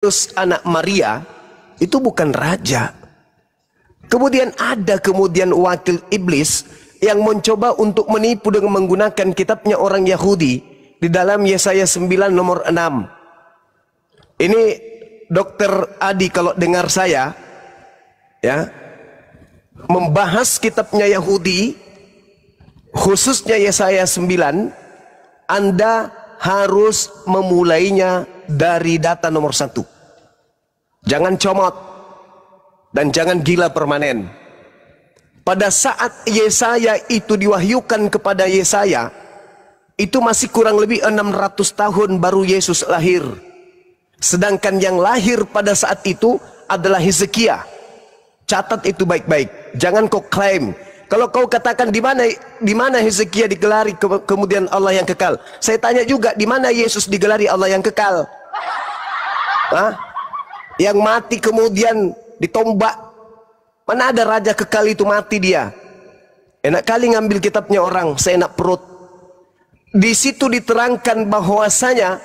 Yesus anak Maria itu bukan raja. Kemudian ada wakil iblis yang mencoba untuk menipu dengan menggunakan kitabnya orang Yahudi di dalam Yesaya 9 nomor 6. Ini Dokter Adi kalau dengar saya ya membahas kitabnya Yahudi khususnya Yesaya 9, Anda harus memulainya dari data nomor 1. Jangan comot dan jangan gila permanen. Pada saat Yesaya itu diwahyukan kepada Yesaya, itu masih kurang lebih 600 tahun baru Yesus lahir. Sedangkan yang lahir pada saat itu adalah Hezekia. Catat itu baik-baik. Jangan kau klaim. Kalau kau katakan di mana Hezekia digelari kemudian Allah yang kekal. Saya tanya juga di mana Yesus digelari Allah yang kekal? Hah? Yang mati kemudian ditombak. Mana ada raja kekal itu mati dia? Enak kali ngambil kitabnya orang, seenak perut. Di situ diterangkan bahwasanya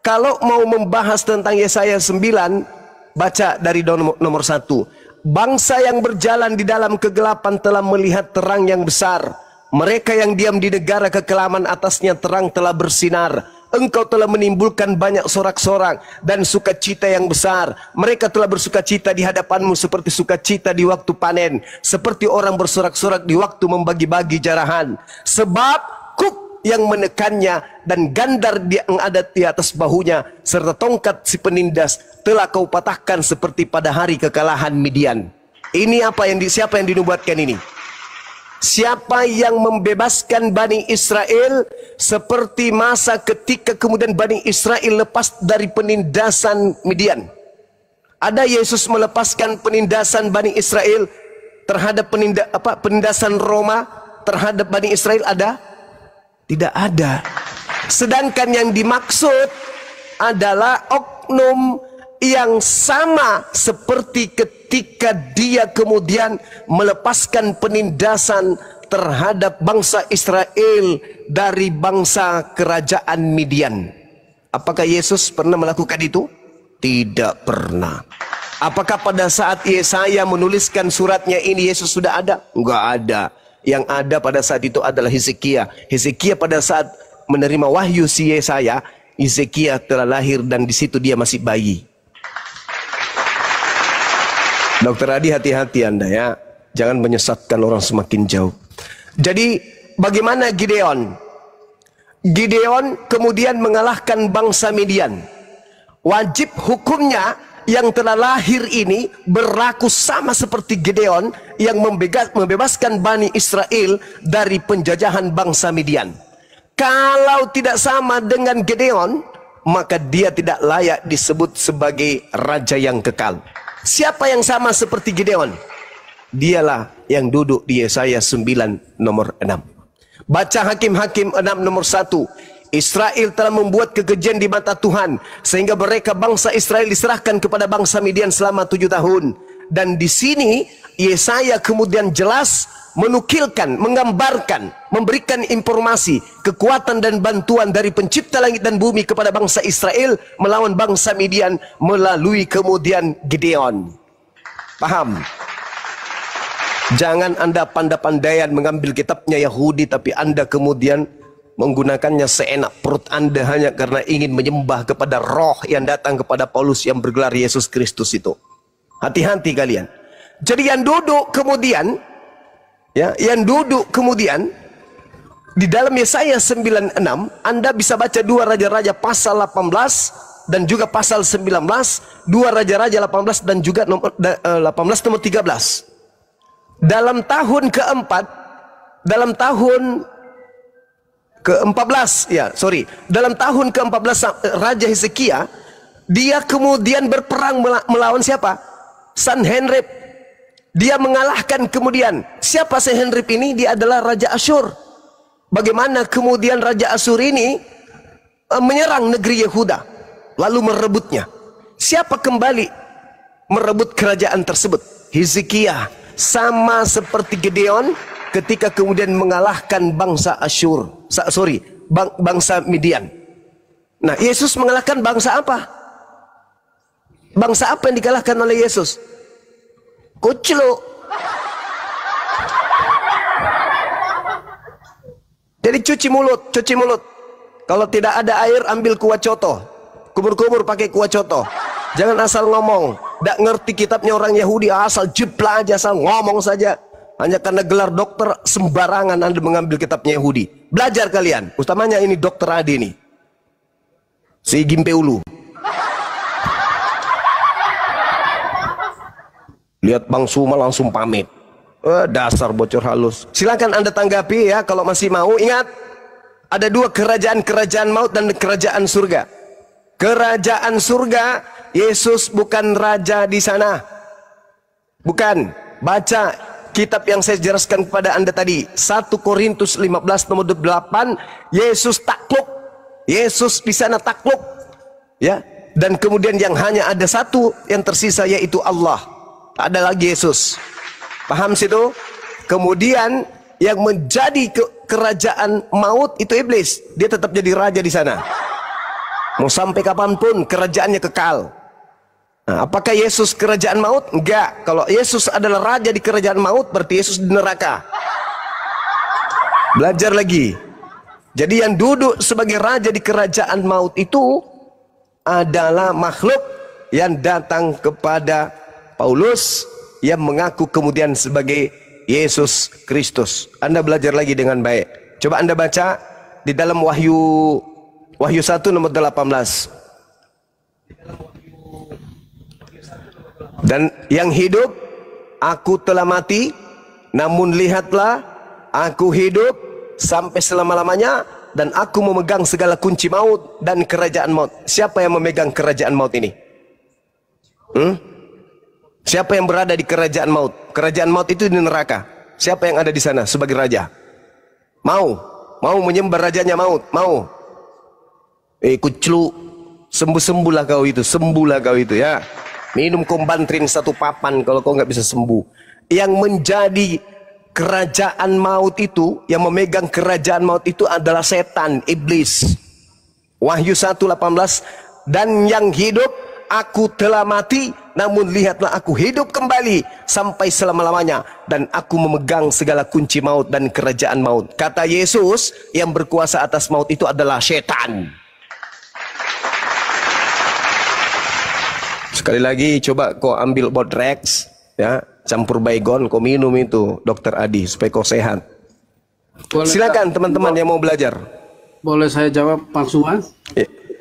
kalau mau membahas tentang Yesaya 9, baca dari nomor 1. Bangsa yang berjalan di dalam kegelapan telah melihat terang yang besar. Mereka yang diam di negara kekelaman atasnya terang telah bersinar. Engkau telah menimbulkan banyak sorak-sorak dan sukacita yang besar. Mereka telah bersukacita di hadapanmu seperti sukacita di waktu panen, seperti orang bersorak-sorak di waktu membagi-bagi jarahan. Sebab kuk yang menekannya dan gandar yang ada di atas bahunya serta tongkat si penindas telah kau patahkan seperti pada hari kekalahan Midian. Ini siapa yang dinubuatkan ini? Siapa yang membebaskan Bani Israel seperti masa ketika kemudian Bani Israel lepas dari penindasan Midian? Ada Yesus melepaskan penindasan Bani Israel terhadap penindasan Roma terhadap Bani Israel ada? Tidak ada. Sedangkan yang dimaksud adalah oknum yang sama seperti ketika dia kemudian melepaskan penindasan terhadap bangsa Israel dari bangsa kerajaan Midian. Apakah Yesus pernah melakukan itu? Tidak pernah. Apakah pada saat Yesaya menuliskan suratnya ini Yesus sudah ada? Enggak ada. Yang ada pada saat itu adalah Hezekia. Hezekia pada saat menerima wahyu si Yesaya, Hezekia telah lahir dan di situ dia masih bayi. Dokter Adi, hati-hati Anda ya. Jangan menyesatkan orang semakin jauh. Jadi bagaimana Gideon? Gideon kemudian mengalahkan bangsa Midian. Wajib hukumnya yang telah lahir ini berlaku sama seperti Gideon yang membebaskan Bani Israel dari penjajahan bangsa Midian. Kalau tidak sama dengan Gideon, maka dia tidak layak disebut sebagai raja yang kekal. Siapa yang sama seperti Gideon? Dialah yang duduk di Yesaya 9 nomor 6. Baca Hakim-Hakim 6 nomor 1. Israel telah membuat kekejian di mata Tuhan sehingga mereka bangsa Israel diserahkan kepada bangsa Midian selama 7 tahun. Dan di sini Yesaya kemudian jelas menukilkan, menggambarkan, memberikan informasi kekuatan dan bantuan dari pencipta langit dan bumi kepada bangsa Israel melawan bangsa Midian melalui kemudian Gideon. Paham? Jangan Anda pandai-pandaian mengambil kitabnya Yahudi tapi Anda kemudian menggunakannya seenak perut Anda hanya karena ingin menyembah kepada roh yang datang kepada Paulus yang bergelar Yesus Kristus itu. Hati-hati kalian. Jadi yang duduk kemudian di dalam Yesaya 9:6 Anda bisa baca 2 Raja-Raja pasal 18 dan juga pasal 19, 2 Raja-Raja 18 dan juga 18 nomor 13. Dalam tahun keempat, dalam tahun ke-14 Raja Hezekia, dia kemudian berperang melawan siapa? Sanherib. Dia mengalahkan kemudian. Siapa Sanherib ini? Dia adalah Raja Asyur. Bagaimana kemudian Raja Asyur ini menyerang negeri Yehuda lalu merebutnya. Siapa kembali merebut kerajaan tersebut? Hezekia. Sama seperti Gideon ketika kemudian mengalahkan bangsa bangsa Midian. Nah, Yesus mengalahkan bangsa apa? Bangsa apa yang dikalahkan oleh Yesus? Kuclu. Jadi cuci mulut, cuci mulut. Kalau tidak ada air, ambil kuah coto. Kubur-kubur pakai kuah coto. Jangan asal ngomong. Tidak ngerti kitabnya orang Yahudi, asal jepla aja, asal ngomong saja. Hanya karena gelar dokter, sembarangan Anda mengambil kitabnya Yahudi. Belajar kalian. Utamanya ini dokter Adi nih. Si Gimpe Ulu. Lihat Bang Suma langsung pamit. Dasar bocor halus. Silakan Anda tanggapi ya kalau masih mau. Ingat, ada dua kerajaan, kerajaan maut dan kerajaan surga. Kerajaan surga, Yesus bukan raja di sana. Bukan. Baca kitab yang saya jelaskan kepada Anda tadi, 1 Korintus 15 nomor 8, Yesus takluk. Yesus di sana takluk. Ya. Dan kemudian yang hanya ada satu yang tersisa, yaitu Allah. Ada lagi Yesus. Paham situ? Kemudian yang menjadi kerajaan maut itu iblis. Dia tetap jadi raja di sana. Mau sampai kapanpun kerajaannya kekal. Nah, apakah Yesus kerajaan maut? Enggak. Kalau Yesus adalah raja di kerajaan maut, berarti Yesus di neraka. Belajar lagi. Jadi yang duduk sebagai raja di kerajaan maut itu adalah makhluk yang datang kepada Paulus, yang mengaku kemudian sebagai Yesus Kristus. Anda belajar lagi dengan baik. Coba Anda baca di dalam Wahyu 1 nomor 18. Dan yang hidup, aku telah mati, namun lihatlah, aku hidup sampai selama-lamanya, dan aku memegang segala kunci maut dan kerajaan maut. Siapa yang memegang kerajaan maut ini? Siapa yang berada di kerajaan maut? Kerajaan maut itu di neraka. Siapa yang ada di sana sebagai raja? Mau menyembah rajanya maut? Mau? Kuclu, sembuh-sembuhlah kau itu, sembuhlah kau itu ya. Minum kombantrin 1 papan kalau kau nggak bisa sembuh. Yang menjadi kerajaan maut itu, yang memegang kerajaan maut itu adalah setan, iblis. Wahyu 1:18, dan yang hidup, aku telah mati, namun lihatlah aku hidup kembali sampai selama-lamanya, dan aku memegang segala kunci maut dan kerajaan maut. Kata Yesus, yang berkuasa atas maut itu adalah setan. Sekali lagi, coba kau ambil Bodrex, ya, campur baygon, kau minum itu, Dokter Adi, supaya kau sehat. Silakan teman-teman yang mau belajar. Boleh saya jawab, Bang Suma?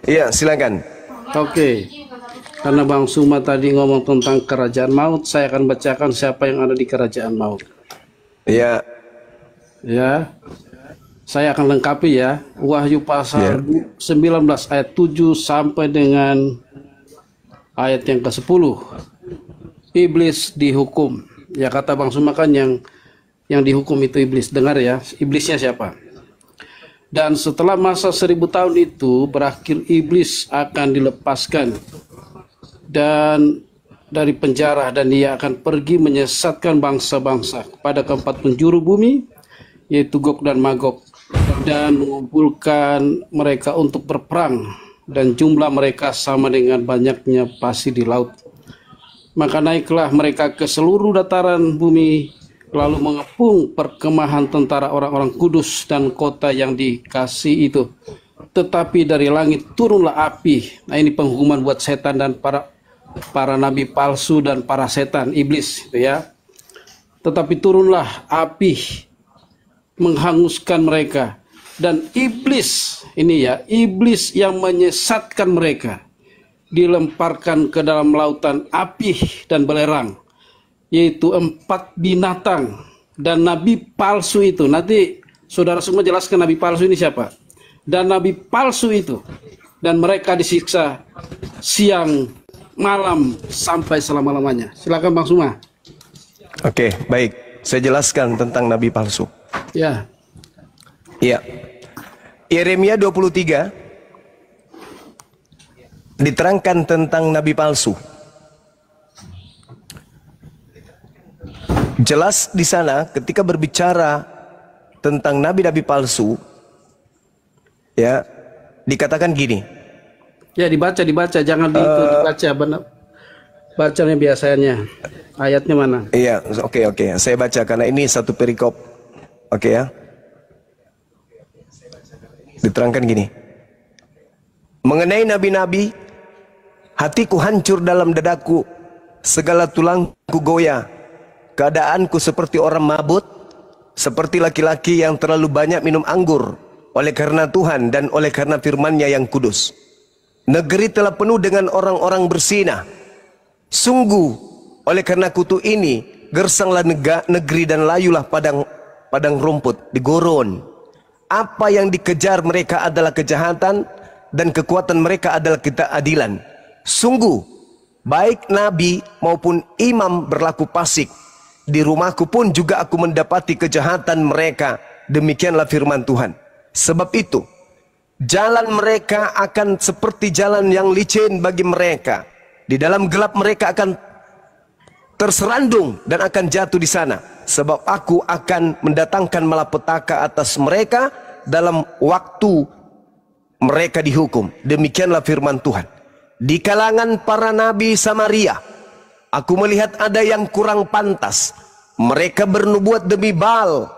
Iya, silakan. Oke. Karena Bang Suma tadi ngomong tentang kerajaan maut, saya akan bacakan siapa yang ada di kerajaan maut. Iya. Ya. Saya akan lengkapi ya. Wahyu pasal 19 ayat 7 sampai dengan ayat yang ke-10. Iblis dihukum. Ya, kata Bang Suma kan yang dihukum itu iblis. Dengar ya, iblisnya siapa? Dan setelah masa 1000 tahun itu berakhir, iblis akan dilepaskan dan dari penjara, dan dia akan pergi menyesatkan bangsa-bangsa kepada keempat penjuru bumi, yaitu Gog dan Magog, dan mengumpulkan mereka untuk berperang, dan jumlah mereka sama dengan banyaknya pasir di laut. Maka naiklah mereka ke seluruh dataran bumi, lalu mengepung perkemahan tentara orang-orang kudus dan kota yang dikasih itu. Tetapi dari langit turunlah api. Nah, ini penghukuman buat setan dan para nabi palsu dan para setan, iblis itu ya. Tetapi turunlah api menghanguskan mereka, dan iblis ini ya, iblis yang menyesatkan mereka dilemparkan ke dalam lautan api dan belerang, yaitu 4 binatang dan nabi palsu itu. Nanti saudara semua jelaskan nabi palsu ini siapa. Dan nabi palsu itu, dan mereka disiksa siang malam sampai selama-lamanya. Silakan Bang Suma. Oke, baik. Saya jelaskan tentang nabi palsu. Ya. Iya. Yeremia 23 diterangkan tentang nabi palsu. Jelas di sana ketika berbicara tentang nabi-nabi palsu, ya, dikatakan gini. Ya, dibaca, jangan dibaca benar. bacanya biasanya. Ayatnya mana? Iya, oke. Saya baca karena ini satu perikop. Oke ya. Diterangkan gini. Mengenai nabi-nabi, hatiku hancur dalam dadaku, segala tulangku goyah. Keadaanku seperti orang mabut, seperti laki-laki yang terlalu banyak minum anggur, oleh karena Tuhan dan oleh karena firman-Nya yang kudus. Negeri telah penuh dengan orang-orang bersinah. Sungguh, oleh karena kutu ini, gersanglah negeri dan layulah padang rumput di gurun. Apa yang dikejar mereka adalah kejahatan dan kekuatan mereka adalah ketidakadilan. Sungguh, baik nabi maupun imam berlaku fasik. Di rumahku pun juga aku mendapati kejahatan mereka. Demikianlah firman Tuhan. Sebab itu, jalan mereka akan seperti jalan yang licin bagi mereka. Di dalam gelap mereka akan terserandung dan akan jatuh di sana, sebab aku akan mendatangkan malapetaka atas mereka dalam waktu mereka dihukum. Demikianlah firman Tuhan. Di kalangan para nabi Samaria, aku melihat ada yang kurang pantas. Mereka bernubuat demi Baal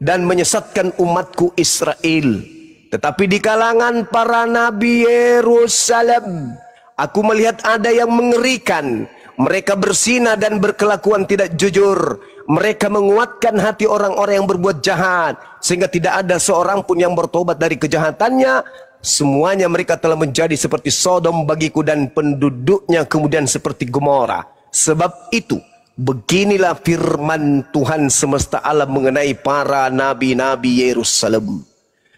dan menyesatkan umatku Israel. Tetapi di kalangan para nabi Yerusalem, aku melihat ada yang mengerikan. Mereka bersinah dan berkelakuan tidak jujur. Mereka menguatkan hati orang-orang yang berbuat jahat, sehingga tidak ada seorang pun yang bertobat dari kejahatannya. Semuanya mereka telah menjadi seperti Sodom bagiku, dan penduduknya kemudian seperti Gomora. Sebab itu, beginilah firman Tuhan semesta alam mengenai para nabi-nabi Yerusalem.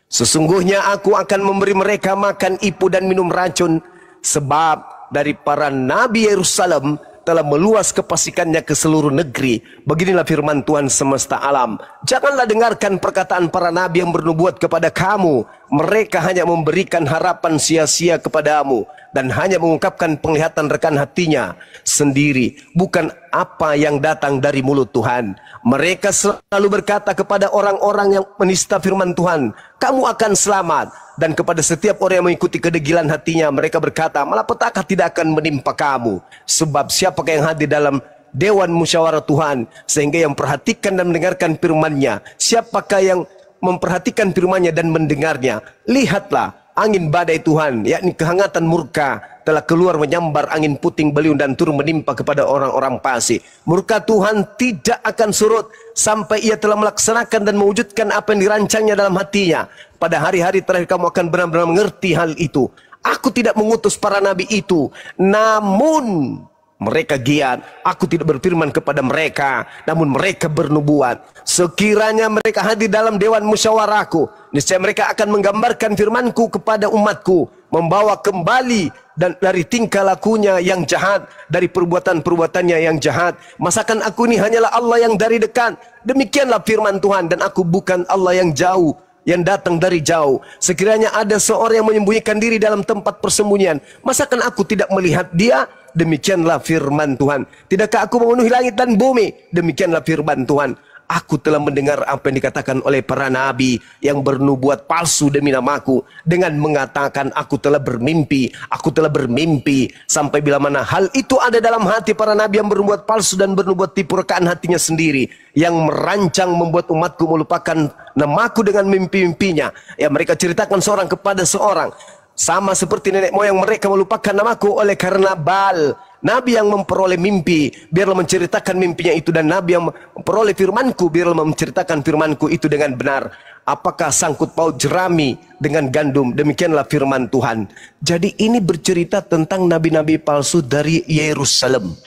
Sesungguhnya aku akan memberi mereka makan ipu dan minum racun, sebab dari para nabi Yerusalem telah meluas kefasikannya ke seluruh negeri. Beginilah firman Tuhan semesta alam. Janganlah dengarkan perkataan para nabi yang bernubuat kepada kamu. Mereka hanya memberikan harapan sia-sia kepadamu, dan hanya mengungkapkan penglihatan rekan hatinya sendiri, bukan apa yang datang dari mulut Tuhan. Mereka selalu berkata kepada orang-orang yang menista firman Tuhan, kamu akan selamat. Dan kepada setiap orang yang mengikuti kedegilan hatinya, mereka berkata, malapetaka tidak akan menimpa kamu. Sebab siapakah yang hadir dalam dewan musyawarah Tuhan, sehingga yang perhatikan dan mendengarkan firman-Nya? Siapakah yang memperhatikan firman-Nya dan mendengarnya? Lihatlah, angin badai Tuhan, yakni kehangatan murka, telah keluar menyambar angin puting beliung dan turun menimpa kepada orang-orang fasik. Murka Tuhan tidak akan surut sampai ia telah melaksanakan dan mewujudkan apa yang dirancangnya dalam hatinya. Pada hari-hari terakhir kamu akan benar-benar mengerti hal itu. Aku tidak mengutus para nabi itu, namun mereka giat. Aku tidak berfirman kepada mereka, namun mereka bernubuat. Sekiranya mereka hadir dalam dewan musyawarahku, niscaya mereka akan menggambarkan firmanku kepada umatku, membawa kembali dan dari tingkah lakunya yang jahat, dari perbuatan-perbuatannya yang jahat. Masakan aku ini hanyalah Allah yang dari dekat. Demikianlah firman Tuhan, dan aku bukan Allah yang jauh, yang datang dari jauh. Sekiranya ada seorang yang menyembunyikan diri dalam tempat persembunyian, masakan aku tidak melihat dia? Demikianlah firman Tuhan. Tidakkah aku memenuhi langit dan bumi? Demikianlah firman Tuhan. Aku telah mendengar apa yang dikatakan oleh para nabi yang bernubuat palsu demi namaku, dengan mengatakan aku telah bermimpi, aku telah bermimpi. Sampai bila mana hal itu ada dalam hati para nabi yang bernubuat palsu dan bernubuat tipu rekaan hatinya sendiri, yang merancang membuat umatku melupakan namaku dengan mimpi-mimpinya. Ya, mereka ceritakan seorang kepada seorang, sama seperti nenek moyang mereka melupakan namaku oleh karena Baal. Nabi yang memperoleh mimpi, biarlah menceritakan mimpinya itu, dan nabi yang memperoleh firmanku, biarlah menceritakan firmanku itu dengan benar. Apakah sangkut paut jerami dengan gandum? Demikianlah firman Tuhan. Jadi ini bercerita tentang nabi-nabi palsu dari Yerusalem.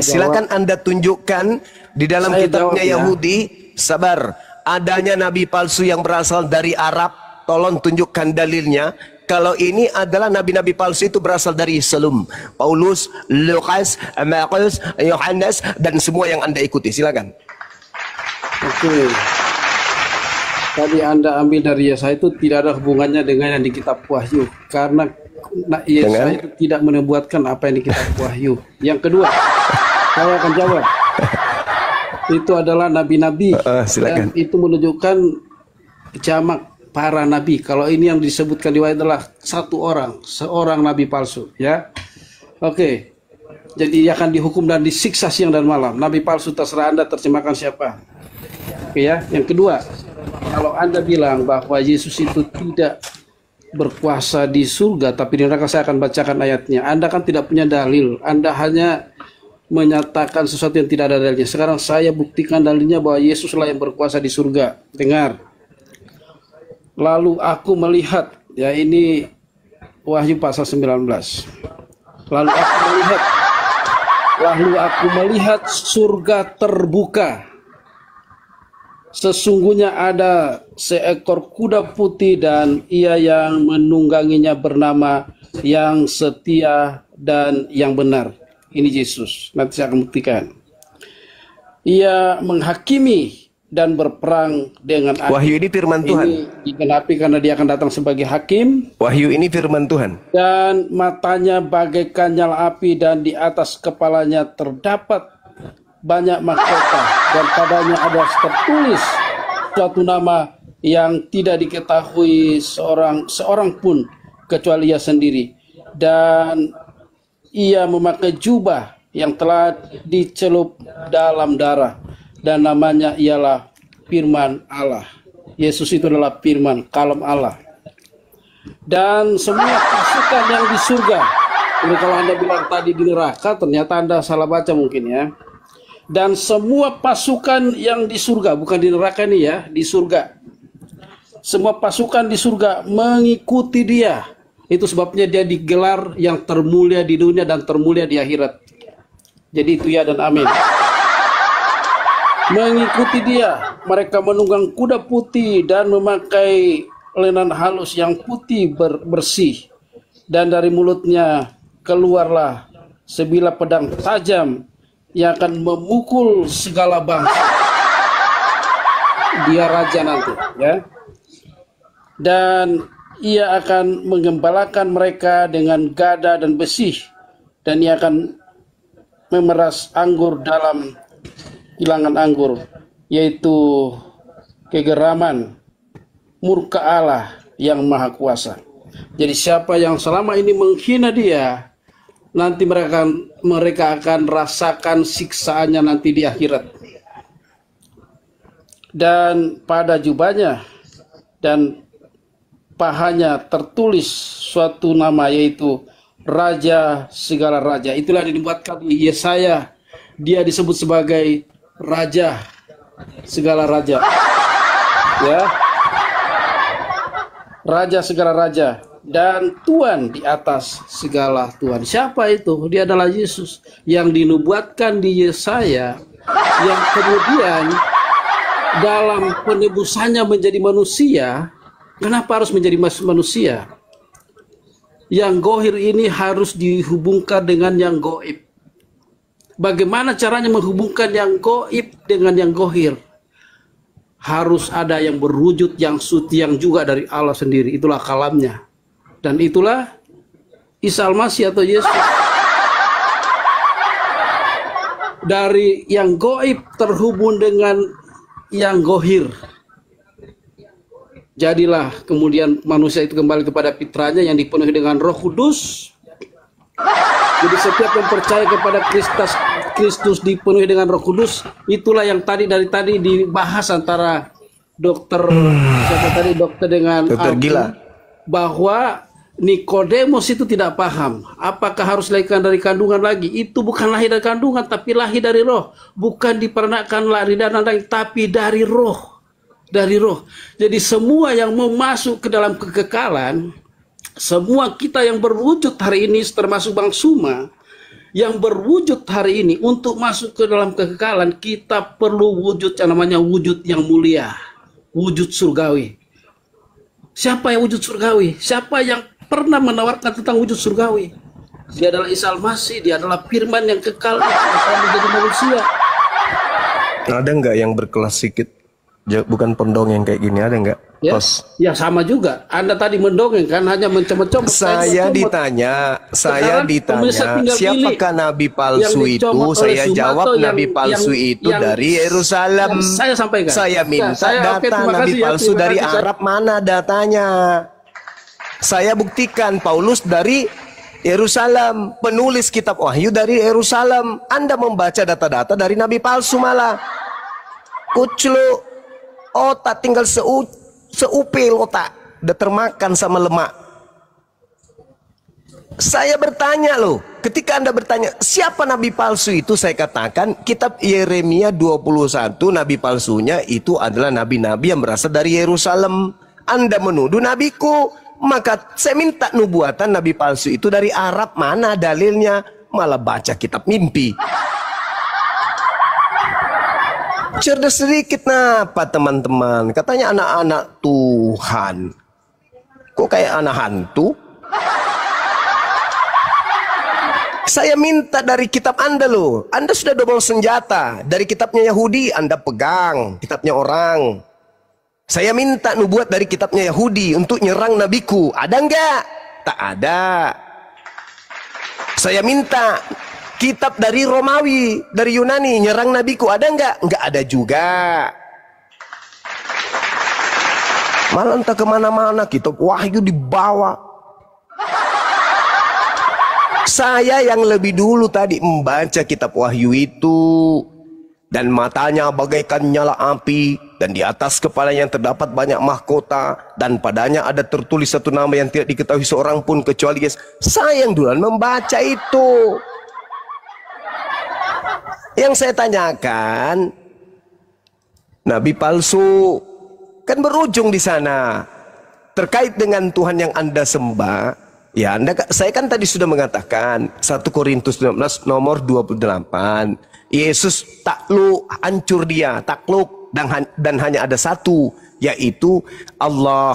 Silakan Anda tunjukkan di dalam kitabnya Yahudi. Sabar, adanya nabi palsu yang berasal dari Arab. Tolong tunjukkan dalilnya. Kalau ini adalah nabi-nabi palsu itu berasal dari Yerusalem. Paulus, Lukas, Markus, Yohanes, dan semua yang Anda ikuti. Silakan. Oke. Tadi Anda ambil dari Yesaya itu tidak ada hubungannya dengan yang di kitab Wahyu. Karena Yesaya itu tidak menubuatkan apa yang di kitab Wahyu. Yang kedua, saya akan jawab. Itu adalah nabi-nabi. Silakan. Dan itu menunjukkan jamak para nabi. Kalau ini yang disebutkan di ayat adalah seorang nabi palsu, ya. Oke. Jadi dia akan dihukum dan disiksa siang dan malam. Nabi palsu terserah Anda terjemahkan siapa. Oke ya. Yang kedua, kalau Anda bilang bahwa Yesus itu tidak berkuasa di surga tapi di neraka, saya akan bacakan ayatnya. Anda kan tidak punya dalil. Anda hanya menyatakan sesuatu yang tidak ada dalilnya. Sekarang saya buktikan dalilnya bahwa Yesuslah yang berkuasa di surga. Dengar. Lalu aku melihat, ya ini Wahyu pasal 19. Lalu aku melihat surga terbuka. Sesungguhnya ada seekor kuda putih dan ia yang menungganginya bernama Yang Setia dan Yang Benar. Ini Yesus. Nanti saya akan buktikan. Ia menghakimi dan berperang dengan adil. Wahyu ini firman Tuhan. Ini digenapi karena dia akan datang sebagai hakim. Wahyu ini firman Tuhan. Dan matanya bagaikan nyala api dan di atas kepalanya terdapat banyak mahkota dan padanya ada tertulis suatu nama yang tidak diketahui seorang pun kecuali ia sendiri. Dan ia memakai jubah yang telah dicelup dalam darah dan namanya ialah Firman Allah. Yesus itu adalah Firman, kalam Allah. Dan semua pasukan yang di surga. Ini kalau Anda bilang tadi di neraka, ternyata Anda salah baca mungkin ya. Dan semua pasukan yang di surga, bukan di neraka ini ya, di surga. Semua pasukan di surga mengikuti dia. Itu sebabnya dia digelar yang termulia di dunia dan termulia di akhirat. Jadi itu ya dan amin. Mengikuti dia, mereka menunggang kuda putih dan memakai lenan halus yang putih bersih. Dan dari mulutnya keluarlah sebilah pedang tajam yang akan memukul segala bangsa. Dia raja nanti, ya. Dan ia akan menggembalakan mereka dengan gada dan besi, dan ia akan memeras anggur dalam kilangan anggur, yaitu kegeraman murka Allah yang maha kuasa. Jadi siapa yang selama ini menghina dia, nanti mereka akan rasakan siksaannya nanti di akhirat. Dan pada jubahnya dan pahanya tertulis suatu nama, yaitu Raja segala raja. Itulah yang dibuatkan di Yesaya. Dia disebut sebagai Raja segala raja. Ya. Raja segala raja dan Tuhan di atas segala Tuhan. Siapa itu? Dia adalah Yesus yang dinubuatkan di Yesaya, yang kemudian dalam penebusannya menjadi manusia. Kenapa harus menjadi manusia? Yang gohir ini harus dihubungkan dengan yang goib. Bagaimana caranya menghubungkan yang goib dengan yang gohir? Harus ada yang berwujud yang suci yang juga dari Allah sendiri. Itulah kalamnya. Dan itulah Isa Al-Masih atau Yesus. Dari yang goib terhubung dengan yang gohir. Jadilah kemudian manusia itu kembali kepada fitrahnya yang dipenuhi dengan Roh Kudus. Jadi setiap yang percaya kepada Kristus dipenuhi dengan Roh Kudus, itulah yang dari tadi dibahas antara dokter dengan dokter gila, bahwa Nikodemus itu tidak paham apakah harus lahirkan dari kandungan lagi. Itu bukan lahir dari kandungan, tapi lahir dari roh. Bukan diperanakan lahir dari daging, tapi dari roh. Dari roh. Jadi semua yang mau masuk ke dalam kekekalan, semua kita yang berwujud hari ini, termasuk Bang Suma, yang berwujud hari ini untuk masuk ke dalam kekekalan, kita perlu wujud yang namanya wujud yang mulia, wujud surgawi. Siapa yang wujud surgawi? Siapa yang pernah menawarkan tentang wujud surgawi? Dia adalah Isa Al-Masih, dia adalah firman yang kekal yang menjadi manusia. Ada nggak yang berkelas sedikit? Bukan pendongeng kayak gini, ada nggak? Ya, Bos. ya sama juga. Anda tadi mendongeng kan, hanya mencomot-comot. Saya ditanya, siapakah nabi palsu itu? Saya jawab nabi palsu itu dari Yerusalem. Saya sampaikan. Saya minta data nabi palsu dari Arab, mana datanya? Saya buktikan Paulus dari Yerusalem, penulis kitab Wahyu dari Yerusalem. Anda membaca data-data dari nabi palsu malah. Kucluk. Otak tinggal seupil otak, udah termakan sama lemak. Saya bertanya loh, ketika Anda bertanya siapa nabi palsu itu, saya katakan kitab Yeremia 21, nabi palsunya itu adalah nabi-nabi yang berasal dari Yerusalem. Anda menuduh nabiku, maka saya minta nubuatan nabi palsu itu dari Arab, mana dalilnya? Malah baca kitab mimpi. Cerdas sedikit napa teman-teman? Katanya anak-anak Tuhan. Kok kayak anak hantu? Saya minta dari kitab Anda loh. Anda sudah double senjata. Dari kitabnya Yahudi Anda pegang, kitabnya orang. Saya minta nubuat dari kitabnya Yahudi untuk nyerang nabiku. Ada enggak? Tak ada. Saya minta kitab dari Romawi, dari Yunani, nyerang nabiku, ada enggak? Enggak ada juga. Malah entah kemana-mana kitab Wahyu dibawa. Saya yang lebih dulu tadi membaca kitab Wahyu itu. Dan matanya bagaikan nyala api. Dan di atas kepalanya terdapat banyak mahkota. Dan padanya ada tertulis satu nama yang tidak diketahui seorang pun kecuali Yesus. Saya yang duluan membaca itu. Yang saya tanyakan, nabi palsu kan berujung di sana terkait dengan Tuhan yang Anda sembah. Ya, saya kan tadi sudah mengatakan 1 Korintus 19 nomor 28. Yesus takluk, hancur dia, takluk dan hanya ada satu, yaitu Allah.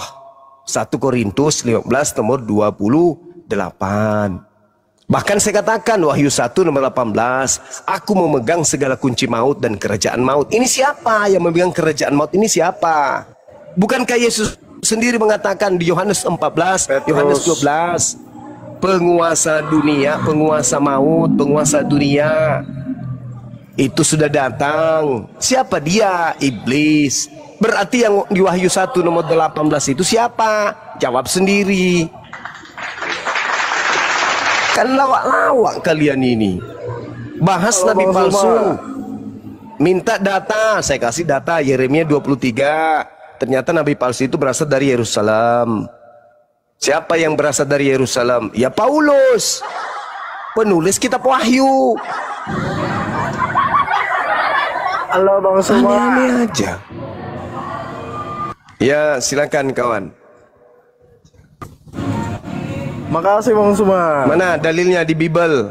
1 Korintus 15 nomor 28. Bahkan saya katakan Wahyu 1 nomor 18, aku memegang segala kunci maut dan kerajaan maut. Ini siapa yang memegang kerajaan maut? Ini siapa? Bukankah Yesus sendiri mengatakan di Yohanes 14, Yohanes 12, penguasa dunia, penguasa maut, penguasa dunia itu sudah datang. Siapa dia? Iblis. Berarti yang di Wahyu 1 nomor 18 itu siapa? Jawab sendiri. Kan lawak-lawak kalian ini. Bahas nabi palsu. Minta data, saya kasih data Yeremia 23. Ternyata nabi palsu itu berasal dari Yerusalem. Siapa yang berasal dari Yerusalem? Ya Paulus, penulis kitab Wahyu. Halo Bang Suma. Aneh-aneh aja. Ya silakan kawan. Makasih Bang Suma. Mana dalilnya di Bible?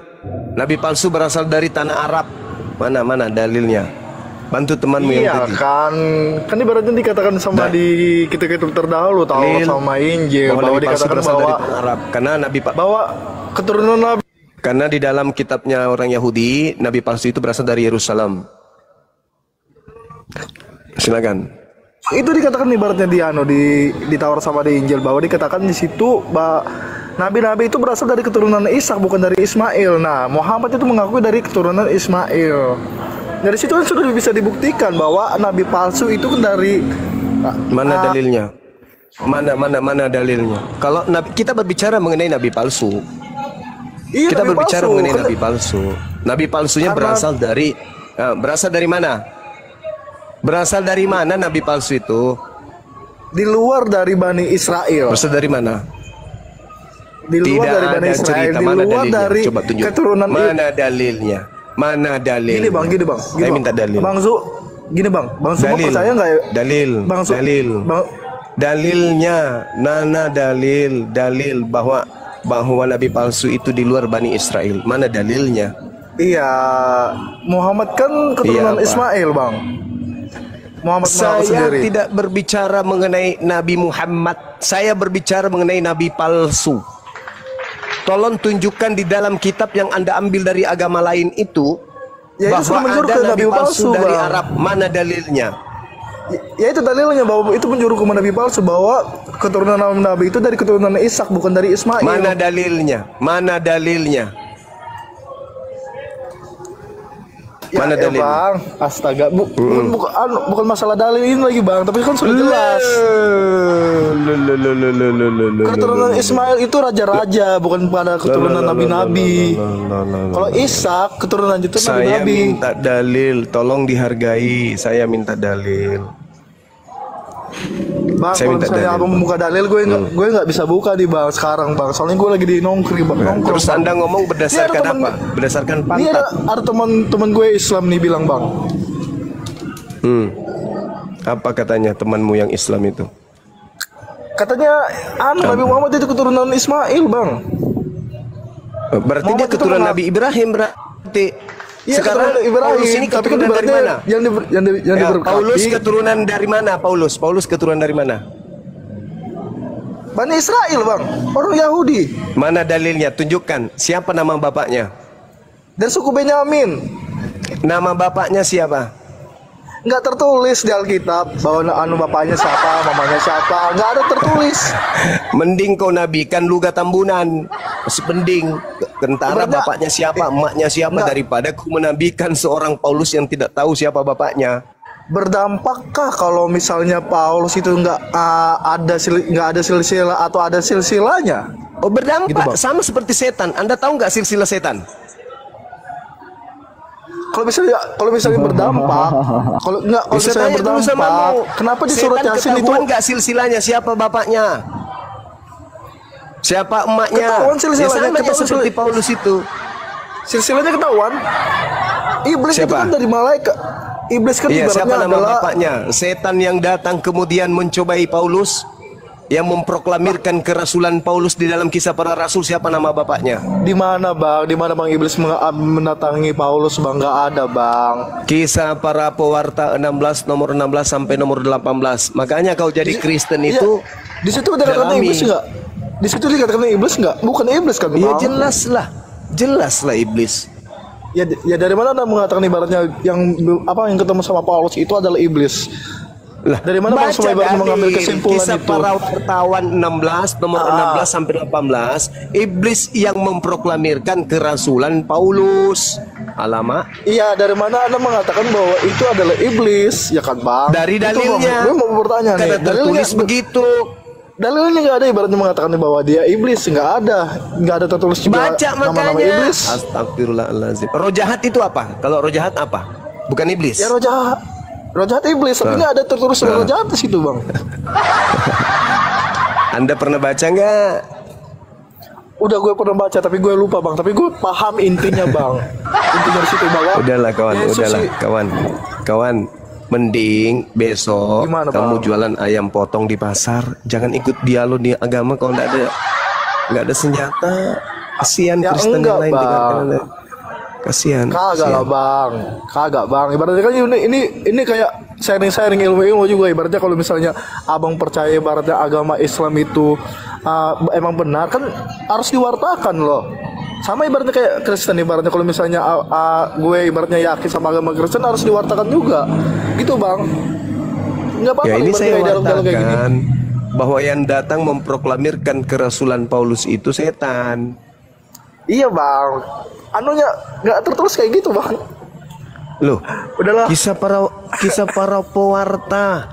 Nabi palsu berasal dari tanah Arab. Mana dalilnya? Bantu temanmu yang tadi. Kan ibaratnya dikatakan sama di kitab-kitab terdahulu, Taurat sama Injil, bahwa dikatakan bahwa dari tanah Arab. Karena Nabi bahwa keturunan Nabi. Karena di dalam kitabnya orang Yahudi, Nabi palsu itu berasal dari Yerusalem. Silakan. Itu dikatakan ibaratnya di Taurat sama di Injil, bahwa dikatakan di situ bahwa nabi-nabi itu berasal dari keturunan Ishak, bukan dari Ismail. Nah, Muhammad itu mengakui dari keturunan Ismail. Dari situ kan sudah bisa dibuktikan bahwa nabi palsu itu kan dari mana dalilnya? Mana dalilnya? Kalau kita berbicara mengenai nabi palsu, kita berbicara mengenai nabi palsu. Nabi palsunya berasal dari mana? Berasal dari mana nabi palsu itu? Di luar dari Bani Israel. Berasal dari mana? Di luar dari Bani Israel. Di luar dari keturunan. Mana dalilnya? Mana dalil? Gini bang. Saya minta dalil. Bang Zu, gini bang. Bang Zu percaya nggak ya? Dalil. Bang Zu, dalil. Bang, dalilnya, Nana dalil bahwa nabi palsu itu di luar Bani Israel. Mana dalilnya? Iya, Muhammad kan keturunan Ismail bang. Muhammad saya sendiri. Tidak berbicara mengenai Nabi Muhammad. Saya berbicara mengenai nabi palsu. Tolong tunjukkan di dalam kitab yang Anda ambil dari agama lain itu, bahwa ada nabi palsu dari Arab. Mana dalilnya? Ya itu dalilnya bahwa itu menjuru ke nabi palsu, bahwa keturunan nabi itu dari keturunan Ishak bukan dari Ismail. Mana dalilnya? Mana dalilnya? Ya, Mana dalilnya? Bang, astaga, bukan masalah dalil ini lagi Bang, tapi kan sudah jelas. Keturunan Ismail itu raja-raja, bukan pada keturunan nabi-nabi. Kalau Ishak keturunan itu Saya nabi-nabi. minta dalil, tolong dihargai. Saya minta dalil. Bang, Saya kalau minta misalnya dalil, abang Bang. buka dalil, gue nggak bisa buka nih Bang sekarang Bang. Soalnya gue lagi di nongkrong Bang. Terus Bang. Anda ngomong berdasarkan Ini ada temen- apa? Berdasarkan Ini pantat. ada teman-teman gue Islam nih bilang Bang. Apa katanya temanmu yang Islam itu? Katanya Nabi Muhammad itu keturunan Ismail Bang. Berarti dia Muhammad itu keturunan mengaku- Nabi Ibrahim berarti. Iya, Sekarang keturunan Ibrahim, Paulus ini tapi kan keturunan dari ibaratnya mana? yang Ya, diberkati. Paulus keturunan dari mana? Paulus keturunan dari mana? Bani Israel Bang, orang Yahudi. Mana dalilnya? Tunjukkan. Siapa nama bapaknya? Dari suku Benyamin. Nama bapaknya siapa? Nggak tertulis di Alkitab bahwa bapaknya siapa, mamanya siapa. Nggak ada tertulis. Mending kau nabikan Luga Tambunan. Masih mending. Kentara Ibaratnya- bapaknya siapa, emaknya siapa, Enggak. daripada ku menabikan seorang Paulus yang tidak tahu siapa bapaknya. Berdampakkah kalau misalnya Paulus itu nggak ada silsilah atau ada silsilahnya? Oh, berdampak Gitu, Bang. sama seperti setan. Anda tahu nggak silsilah setan? Kalau misalnya berdampak, kalau Bisa misalnya tanya dulu sama berdampak, mu. kenapa di surat Setan Yasin itu ketahuan nggak silsilahnya siapa bapaknya? Siapa emaknya? Ketahuan silsilahnya, Ya, sama aja ketahuan seperti Paulus itu. silsilahnya ketahuan? Iblis itu Siapa? kan dari malaikat. Iblis kan Iya, siapa ibaratnya nama adalah bapaknya? Setan yang datang kemudian mencobai Paulus, yang memproklamirkan kerasulan Paulus di dalam Kisah Para Rasul, siapa nama bapaknya? di mana Bang? Di mana Bang Iblis mendatangi Paulus Bang? Nggak ada Bang. Kisah Para Pewarta 16 nomor 16 sampai nomor 18. Makanya kau jadi Kristen Iya, itu di situ dikatakan dalami. iblis nggak? Di situ dikatakan iblis nggak? Bukan iblis kan? Ya Bang? jelaslah iblis. Ya dari mana Anda mengatakan ibaratnya yang ketemu sama Paulus itu adalah iblis? Lah, Dari mana Bang baca Suma ibaratnya dari mengambil kesimpulan Kisah itu? Para Wartawan 16 nomor 16 sampai 18, iblis yang memproklamirkan kerasulan Paulus. Alamak. Iya, dari mana Anda mengatakan bahwa itu adalah iblis? Ya kan Bang? Dari Itu, Bang. dalilnya. Gue mau bertanya nih. Karena tertulis begitu. Dalilnya nggak ada ibaratnya mengatakan bahwa dia iblis, nggak ada tertulis juga Baca nama-nama makanya. iblis. Astagfirullahaladzim. Roh jahat itu apa? Kalau roh jahat apa? Bukan iblis. Ya roh jahat iblis, tapi nggak ada tertulis roh jahat di situ Bang. Anda pernah baca nggak? Udah gue pernah baca tapi gue lupa Bang, tapi gue paham intinya Bang. Intinya di situ bahwa Udahlah kawan, Yesus udahlah sih- kawan. Mending besok Gimana, kamu Bang? jualan ayam potong di pasar. Jangan ikut dialog di agama kalau nggak ada senjata. Kasihan Ya Kristen enggak, yang lain Bang. dikatakan. Kasihan. Kagak lah Bang, kagak Bang. Ibaratnya kan ini kayak sharing ilmu juga. Ibaratnya kalau misalnya abang percaya ibaratnya agama Islam itu emang benar kan harus diwartakan loh. Sama ibaratnya kayak Kristen, ibaratnya kalau misalnya gue ibaratnya yakin sama agama Kristen harus diwartakan juga, gitu Bang. Nggak apa-apa Ya ini ibaratnya saya kayak dalam kayak gini. wartakan bahwa yang datang memproklamirkan kerasulan Paulus itu setan. Iya Bang, anunya nggak tertulis kayak gitu Bang. Loh, Udahlah. kisah para pewarta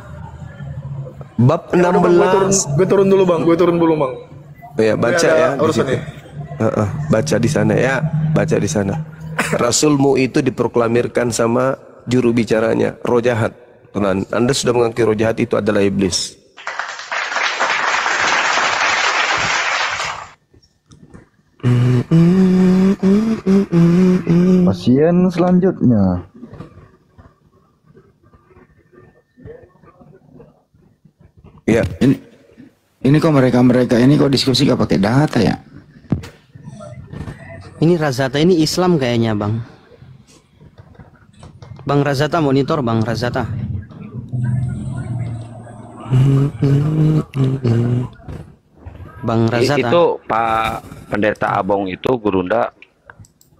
bab Ya udah, Bang, 16. gue turun dulu Bang, Ya baca Ada ya di urusan situ. nih. Baca di sana ya, baca di sana. Rasulmu itu diproklamirkan sama juru bicaranya, roh jahat. Tenan, Anda sudah mengakui roh jahat itu adalah iblis. Pasien selanjutnya. Ya, Ini kok mereka ini kok diskusi gak pakai data ya? Ini Razata ini Islam kayaknya Bang. Bang Razata monitor Bang Razata. Bang Razata. Itu Pak Pendeta Abong itu Gurunda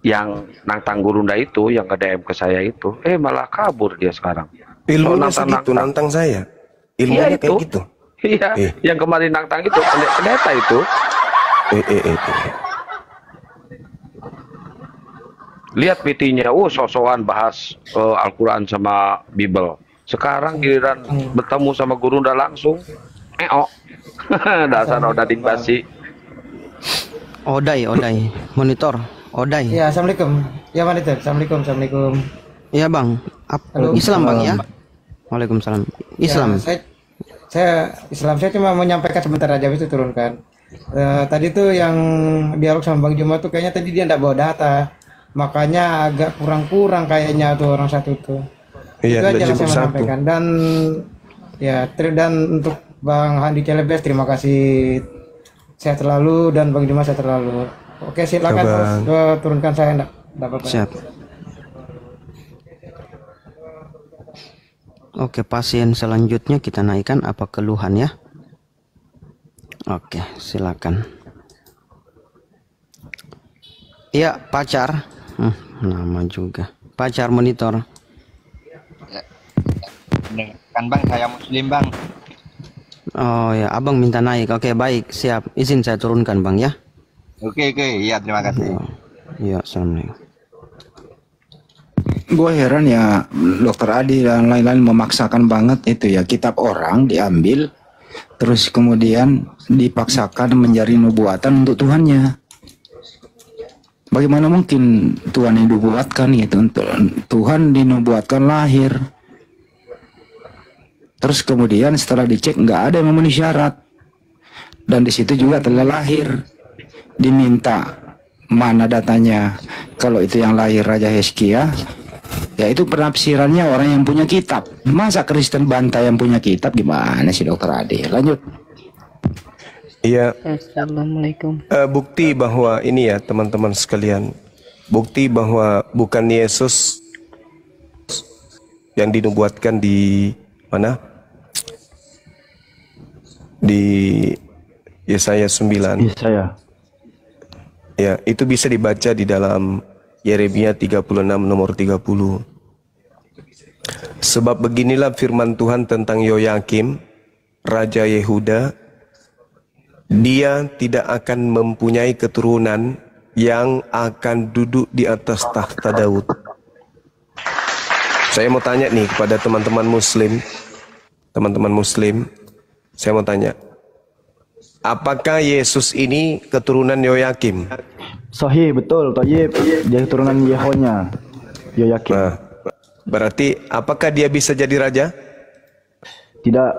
yang nantang Gurunda itu yang ke DM ke saya itu malah kabur dia sekarang. Ilmunya Nantang- segitu, nantang. nantang saya. Iya Ilmunya itu. kayak gitu. Iya, yang kemarin nantang itu pendeta itu. Lihat PT-nya, sosokan bahas Al-Quran sama Bible. Sekarang giliran bertemu sama guru udah langsung, dasar udah dibasi. Odai, monitor, Odai. Ya, assalamualaikum. Ya, monitor. Assalamualaikum. Iya bang, Halo. Islam bang ya. Waalaikumsalam. Islam. Ya, saya Islam. Saya cuma menyampaikan sebentar aja itu turunkan. Tadi tuh yang dialog sama Bang Juma tuh kayaknya tadi dia enggak bawa data. Makanya agak kurang kayaknya tuh orang satu tuh. Iya, Itu aja yang jemput saya satu. menyampaikan. Dan ya, dan untuk Bang Handi Celebes terima kasih. Sehat terlalu dan Bang Juma sehat terlalu. Oke, silakan terus turunkan saya enggak apa-apa. Siap. Oke, pasien selanjutnya kita naikkan apa keluhan ya? Oke, silakan. Iya, pacar. Nama juga. Pacar monitor. Kan bang, saya muslim bang. Oh ya, abang minta naik. Oke, baik, siap. Izin saya turunkan bang ya. Oke, iya terima kasih. Iya, assalamualaikum. Gue heran ya dokter Adi dan lain-lain memaksakan banget itu ya, kitab orang diambil terus kemudian dipaksakan menjadi nubuatan untuk Tuhannya. Bagaimana mungkin Tuhan yang dinubuatkan gitu, Tuhan dinubuatkan lahir. Terus kemudian setelah dicek nggak ada yang memenuhi syarat. Dan di situ juga telah lahir. Diminta mana datanya. Kalau itu yang lahir Raja Hezkia, ya itu penafsirannya orang yang punya kitab. Masa Kristen bantah yang punya kitab, gimana sih dokter Adi? Lanjut. Iya. Assalamualaikum. Bukti bahwa ini ya teman-teman sekalian, bukti bahwa bukan Yesus yang dinubuatkan di mana? Di Yesaya 9. Yesaya. Ya, itu bisa dibaca di dalam Yeremia 36 nomor 30. Sebab beginilah firman Tuhan tentang Yoyakim, Raja Yehuda, dia tidak akan mempunyai keturunan yang akan duduk di atas tahta Daud. Saya mau tanya nih kepada teman-teman muslim, saya mau tanya, apakah Yesus ini keturunan Yoyakim? Sahih, betul, Tayyib. Dia keturunan Yehonya, Yoyakim. Nah, berarti apakah dia bisa jadi raja? Tidak.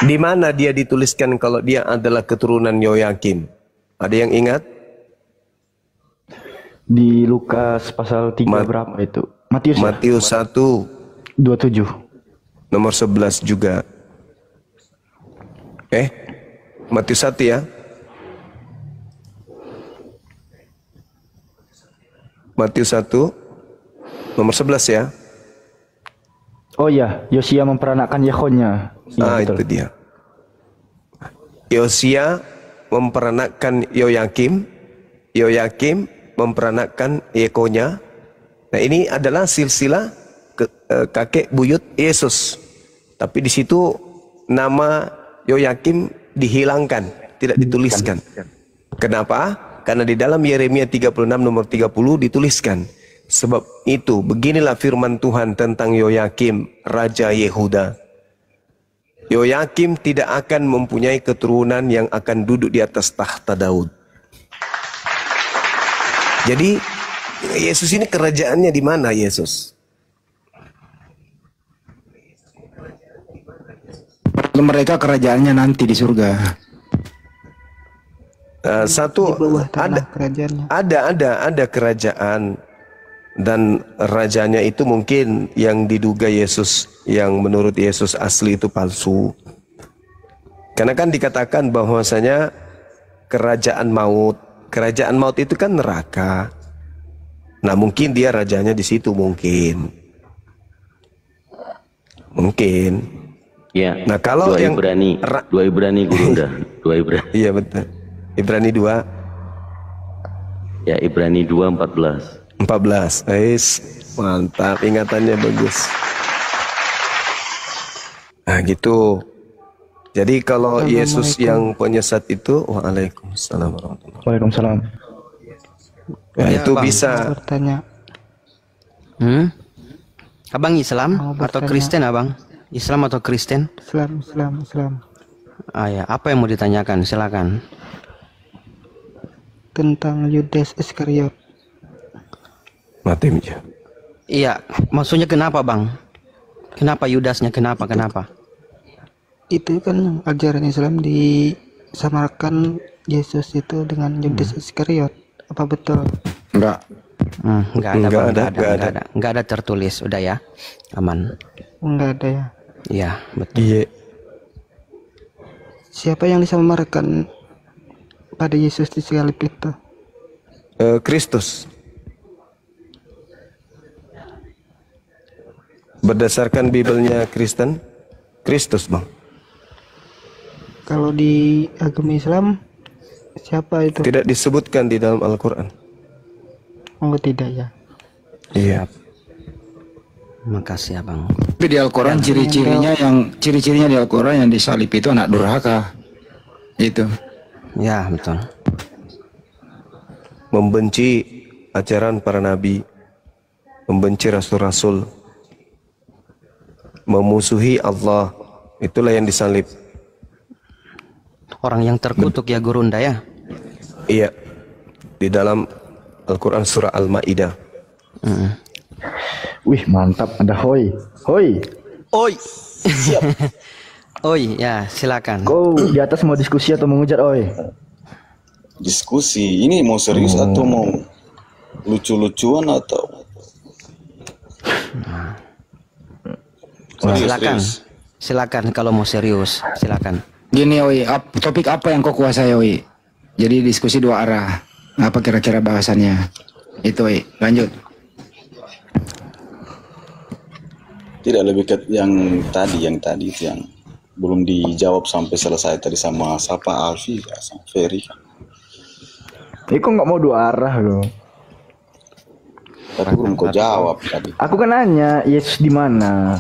Di mana dia dituliskan kalau dia adalah keturunan Yoyakim? Ada yang ingat? Di Lukas pasal 3 berapa itu? Matius 1 27. nomor 11 juga. Matius 1 ya. Matius 1 nomor 11 ya. Oh iya, Yosia memperanakkan Yehonya. Iya, betul. Itu dia. Yosia memperanakkan Yoyakim, Yoyakim memperanakkan Yekonya. Nah, ini adalah silsilah kakek buyut Yesus. Tapi di situ nama Yoyakim dihilangkan, tidak dituliskan. Kenapa? Karena di dalam Yeremia 36 nomor 30 dituliskan, sebab itu beginilah firman Tuhan tentang Yoyakim, Raja Yehuda. Yoyakim tidak akan mempunyai keturunan yang akan duduk di atas tahta Daud. Jadi Yesus ini kerajaannya di mana Yesus? Mereka kerajaannya nanti di surga. Ada kerajaan, dan rajanya itu mungkin yang diduga Yesus, yang menurut Yesus asli itu palsu. Karena kan dikatakan bahwasanya kerajaan maut itu kan neraka. Nah, mungkin dia rajanya di situ, mungkin. Ya. Nah, kalau yang dua Ibrani Gurunda, 2 Ibrani. Iya betul. Ibrani 2. Ya, Ibrani 2:14. 14. Mantap, ingatannya bagus. Nah gitu. Jadi kalau Yesus yang penyesat itu, waalaikumsalam warahmatullahi wabarakatuh. Waalaikumsalam. Nah, Ya, itu Bang. bisa. Bertanya. Abang Islam Mau atau bertanya. Kristen, Abang? Islam atau Kristen? Islam. Ah ya, apa yang mau ditanyakan? Silakan. Tentang Yudas Iskariot. Mati aja. Iya, maksudnya kenapa, Bang? Kenapa Yudasnya? Kenapa? Itu kan ajaran Islam disamarkan Yesus itu dengan Yudas Iskariot. Apa betul? Enggak. Enggak ada, Enggak ada tertulis, udah ya. Aman. Enggak ada ya. Iya, betul. Iya. Siapa yang disamarkan pada Yesus di salib itu? Kristus. Berdasarkan Bibelnya Kristen, Kristus, Bang. Kalau di agama Islam siapa itu? Tidak disebutkan di dalam Al-Quran. Oh tidak ya. Iya. Makasih, Abang. Tapi di Al-Quran ciri-cirinya di Al-Quran yang disalib itu anak durhaka. Itu. Ya, betul. Membenci ajaran para nabi, membenci rasul-rasul, memusuhi Allah, itulah yang disalib. Orang yang terkutuk ya Gurunda ya. Iya. Di dalam Al-Quran surah Al-Maidah. Wih, mantap, ada Hoi. Oi. Siap. Oi, ya, silakan. Kau di atas mau diskusi atau mengujar, Oi? Diskusi. Ini mau serius atau mau lucu-lucuan atau? Silakan kalau mau serius, silakan. Gini, Oi, topik apa yang kau kuasai, Oi? Jadi diskusi dua arah. Apa kira-kira bahasannya? Itu, Oi. Lanjut. Tidak, lebih ke yang tadi itu yang belum dijawab sampai selesai tadi sama siapa, Alfi, sama Ferry. Kok nggak mau dua arah loh? Tapi belum kau jawab tadi. Aku kan nanya Yesus di mana?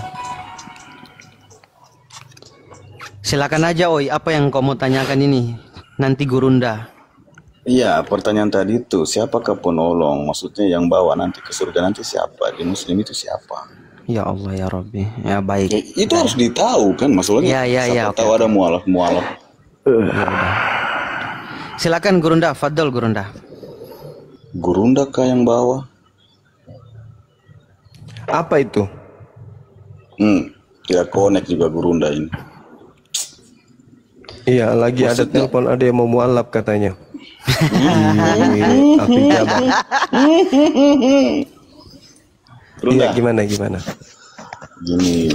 Silakan aja, Oi. Apa yang kau mau tanyakan ini? Nanti Gurunda. Iya, pertanyaan tadi itu siapakah penolong? Maksudnya yang bawa nanti ke surga nanti siapa? Di Muslim itu siapa? Ya Allah ya Rabbi. Ya baik. Ya, itu harus ditahu kan maksudnya. Ya, tahu ada mualaf. Silakan Gurunda, Fadol Gurunda. Gurunda kah yang bawa? Apa itu? Tidak connect juga Gurunda ini. Iya, lagi ada telepon, ada yang mau mualaf katanya. Api Jabar. Iya, gimana? Gini.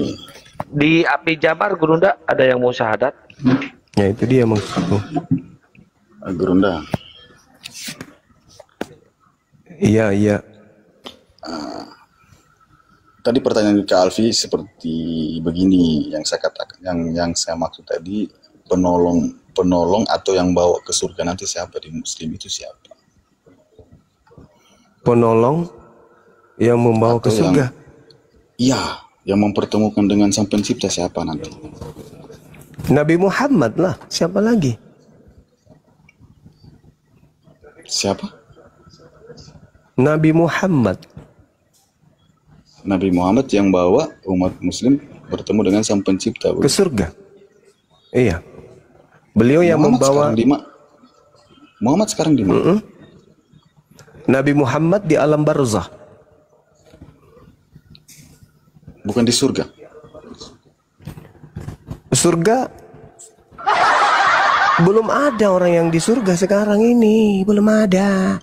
Di Api Jabar Gurunda ada yang mau syahadat? Ya itu dia maksudku. Gurunda. Iya. Tadi pertanyaan ke Alfi seperti begini yang saya katakan, yang saya maksud tadi, penolong atau yang bawa ke surga nanti siapa di Muslim itu siapa? Penolong yang membawa ke surga. Iya, yang mempertemukan dengan Sang Pencipta siapa nanti? Nabi Muhammad lah, siapa lagi? Siapa? Nabi Muhammad. Nabi Muhammad yang bawa umat Muslim bertemu dengan Sang Pencipta. Ke surga. Iya. Beliau yang membawa. Muhammad sekarang di mana? Nabi Muhammad di alam barzah. Bukan di surga. Surga belum ada orang yang di surga sekarang ini, belum ada.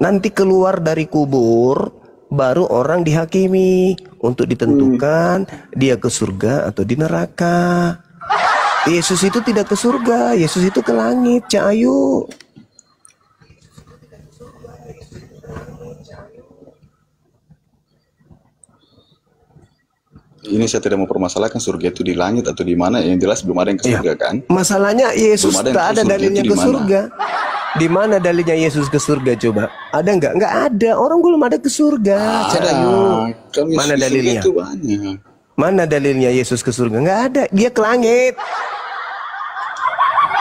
Nanti keluar dari kubur baru orang dihakimi untuk ditentukan dia ke surga atau di neraka. Yesus itu tidak ke surga, Yesus itu ke langit, Cak Ayu. Ini saya tidak mau permasalahkan surga itu di langit atau di mana, yang jelas belum ada yang ke surga kan? Masalahnya Yesus tak ada dalilnya ke surga. Di mana dalilnya Yesus ke surga coba? Ada nggak? Nggak ada. Orang belum ada ke surga. Ayo. Mana dalilnya? Mana dalilnya Yesus ke surga? Nggak ada. Dia ke langit.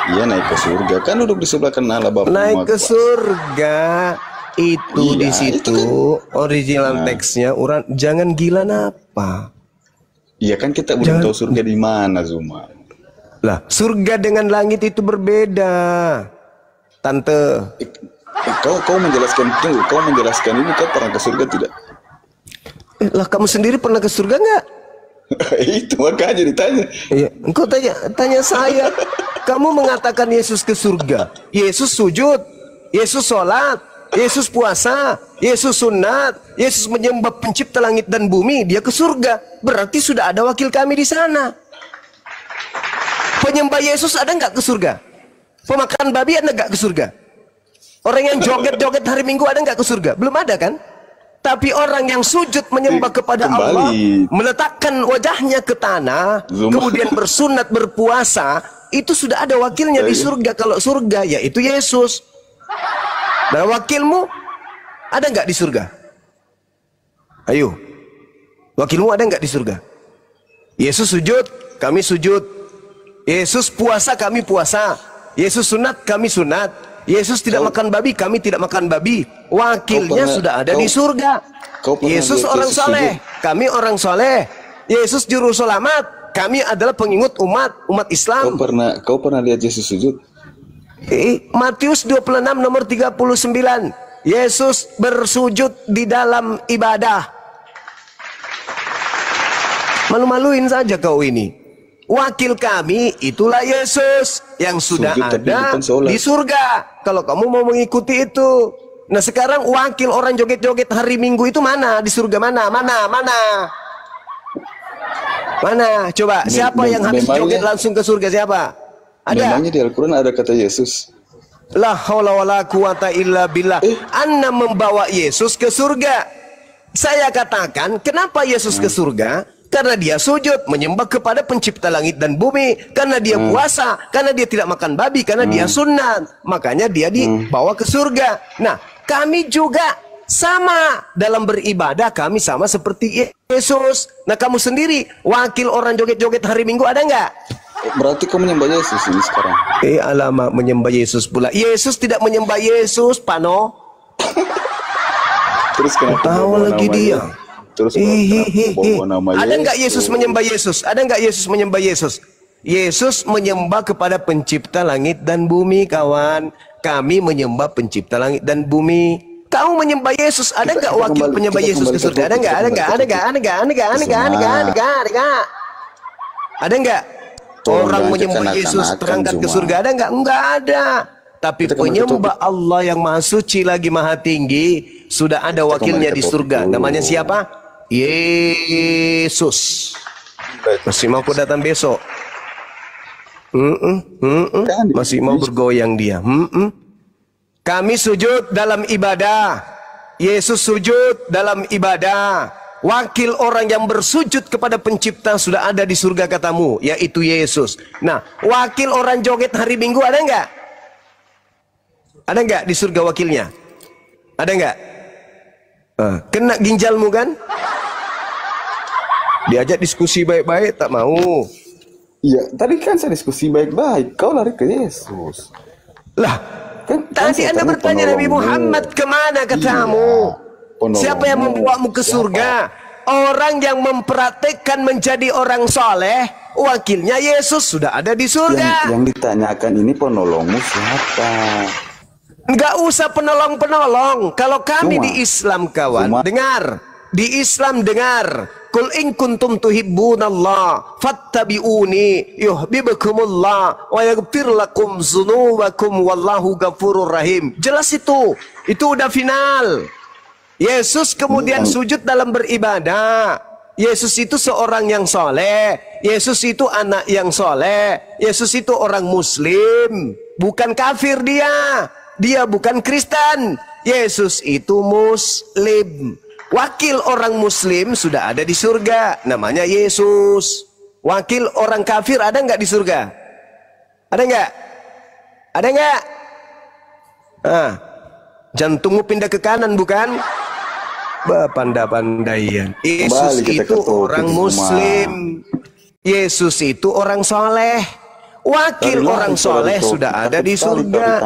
Iya naik ke surga. Kan duduk di sebelah kanan Allah Bapa. Naik ke surga. Itu Iya, di situ itu original teksnya. Jangan gila napa? Iya kan kita belum tahu surga di mana, Zuma. Lah, surga dengan langit itu berbeda. Tante. Kau menjelaskan itu, kau menjelaskan ini, kau pernah ke surga tidak? Lah, kamu sendiri pernah ke surga nggak? Itu makanya ditanya. Iya, engkau tanya saya. Kamu mengatakan Yesus ke surga. Yesus sujud, Yesus sholat, Yesus puasa, Yesus sunat, Yesus menyembah pencipta langit dan bumi, dia ke surga. Berarti sudah ada wakil kami di sana. Penyembah Yesus ada nggak ke surga? Pemakan babi ada nggak ke surga? Orang yang joget-joget hari Minggu ada nggak ke surga? Belum ada kan? Tapi orang yang sujud menyembah kepada Allah, meletakkan wajahnya ke tanah, kemudian bersunat, berpuasa, itu sudah ada wakilnya di surga. Kalau surga, yaitu Yesus. Nah, wakilmu ada nggak di surga? Ayo, wakilmu ada nggak di surga? Yesus sujud, kami sujud. Yesus puasa, kami puasa. Yesus sunat, kami sunat. Yesus tidak makan babi, kami tidak makan babi. Wakilnya sudah ada di surga. Yesus orang soleh, kami orang soleh. Yesus juru selamat, kami adalah pengikut umat Islam. Kau pernah lihat Yesus sujud? Matius 26 nomor 39. Yesus bersujud di dalam ibadah. Malu-maluin saja kau ini. Wakil kami itulah Yesus yang sudah ada di surga. Kalau kamu mau mengikuti itu. Nah, sekarang wakil orang joget-joget hari Minggu itu mana? Di surga mana? Mana? Coba, siapa yang habis joget langsung ke surga? Siapa? Ada? Memangnya di Al-Quran ada kata Yesus? La haula wala quwata illa billah. Anda membawa Yesus ke surga. Saya katakan, kenapa Yesus ke surga? Karena dia sujud, menyembah kepada pencipta langit dan bumi. Karena dia puasa, karena dia tidak makan babi, karena dia sunat. Makanya dia dibawa ke surga. Nah, kami juga sama dalam beribadah, kami sama seperti Yesus. Nah, kamu sendiri, wakil orang joget-joget hari Minggu ada nggak? Berarti kau menyembah Yesus ini sekarang? Alamak, menyembah Yesus pula. Yesus tidak menyembah Yesus, Pano. Terus kenapa tahu lagi dia? Terus ada nggak Yesus menyembah Yesus? Ada nggak Yesus menyembah Yesus? Yesus menyembah kepada pencipta langit dan bumi, kawan. Kami menyembah pencipta langit dan bumi. Kau menyembah Yesus? Ada nggak wakil penyembah Yesus ke surga? Ada nggak? Ada nggak? Orang menyembah Yesus terangkat ke surga? Ada nggak? Enggak ada. Tapi penyembah Allah yang maha suci lagi maha tinggi sudah ada wakilnya di surga. Namanya siapa? Yesus. Masih mau datang besok? Masih mau bergoyang dia? Kami sujud dalam ibadah. Yesus sujud dalam ibadah. Wakil orang yang bersujud kepada pencipta sudah ada di surga katamu, yaitu Yesus. Nah, wakil orang joget hari Minggu ada nggak? Ada nggak di surga wakilnya? Ada nggak? Kena ginjalmu kan? Diajak diskusi baik-baik tak mau. Iya, tadi kan saya diskusi baik-baik. Kau lari ke Yesus. Lah, tadi Anda bertanya Nabi Muhammad kemana katamu? Siapa yang membawamu ke surga? Orang yang mempraktekkan menjadi orang soleh, wakilnya Yesus sudah ada di surga. Yang ditanyakan ini penolongmu siapa? Enggak usah penolong-penolong. Kalau kami di Islam, kawan, dengar. Di Islam dengar. Qul in kuntum tuhibbunallah fattabi'uni yuhibbukumullah wa yaghfir lakum dzunubakum wallahu ghafurur rahim. Jelas itu. Itu udah final. Yesus kemudian sujud dalam beribadah. Yesus itu seorang yang soleh. Yesus itu anak yang soleh. Yesus itu orang muslim. Bukan kafir dia. Dia bukan Kristen. Yesus itu muslim. Wakil orang muslim sudah ada di surga. Namanya Yesus. Wakil orang kafir ada nggak di surga? Ada nggak? Ada nggak? Jantungmu pindah ke kanan bukan? Pandai-pandaian. Yesus itu orang Muslim. Yesus itu orang soleh. Wakil orang soleh sudah ada di surga.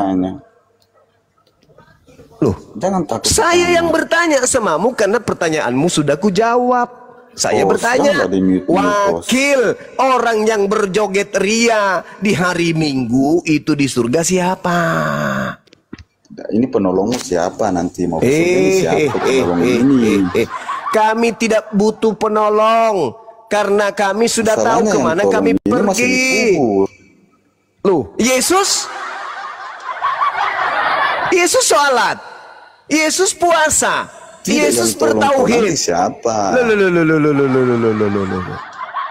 Loh, jangan takut. Saya yang bertanya samamu karena pertanyaanmu sudah kujawab. Saya bertanya, wakil orang yang berjoget ria di hari Minggu itu di surga siapa? Ini penolongmu siapa nanti mau ke surga ini siapa penolong ini? Kami tidak butuh penolong karena kami sudah tahu kemana kami pergi. Loh, Yesus sholat, Yesus puasa, Yesus bertauhid. Siapa?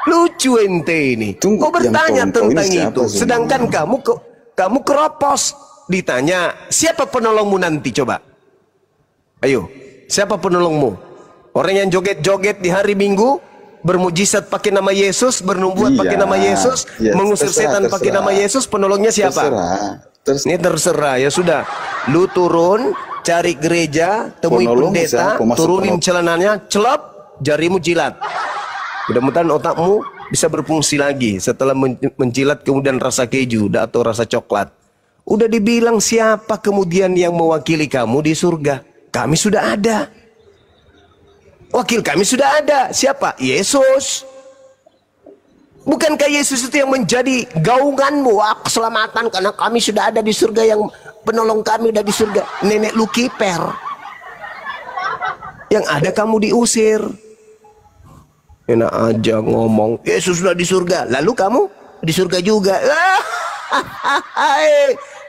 Lucu ente ini. Kau bertanya tentang itu, sedangkan kamu keropos. Ditanya, siapa penolongmu nanti coba? Ayo, siapa penolongmu? Orang yang joget-joget di hari Minggu, bermujizat pakai nama Yesus, bernubuat pakai nama Yesus, mengusir setan pakai nama Yesus, penolongnya siapa? Ini terserah, ya sudah. Lu turun, cari gereja, temui pendeta, turunin celananya, celop, jarimu jilat. Mudah-mudahan otakmu bisa berfungsi lagi setelah menjilat kemudian rasa keju atau rasa coklat. Udah dibilang siapa kemudian yang mewakili kamu di surga? Kami sudah ada. Wakil kami sudah ada. Siapa? Yesus. Bukankah Yesus itu yang menjadi gaunganmu? Wah, keselamatan karena kami sudah ada di surga, yang penolong kami udah di surga. Nenek lu kiper. Yang ada kamu diusir. Enak aja ngomong, Yesus sudah di surga. Lalu kamu di surga juga.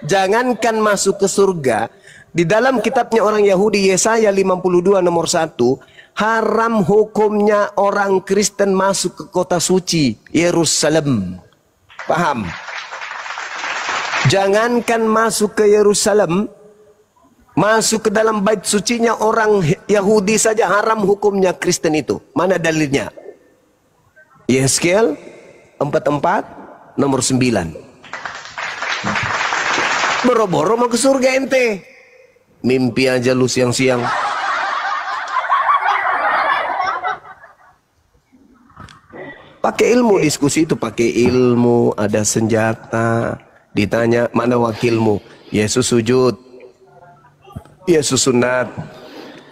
Jangankan masuk ke surga, di dalam kitabnya orang Yahudi Yesaya 52 nomor 1, haram hukumnya orang Kristen masuk ke kota suci Yerusalem. Paham? Jangankan masuk ke Yerusalem, masuk ke dalam bait sucinya orang Yahudi saja haram hukumnya Kristen itu. Mana dalilnya? Yeskel 44 nomor 9. Boro-boro mau ke surga ente. Mimpi aja lu siang-siang. Pakai ilmu diskusi itu, pakai ilmu, ada senjata. Ditanya, mana wakilmu? Yesus sujud, Yesus sunat,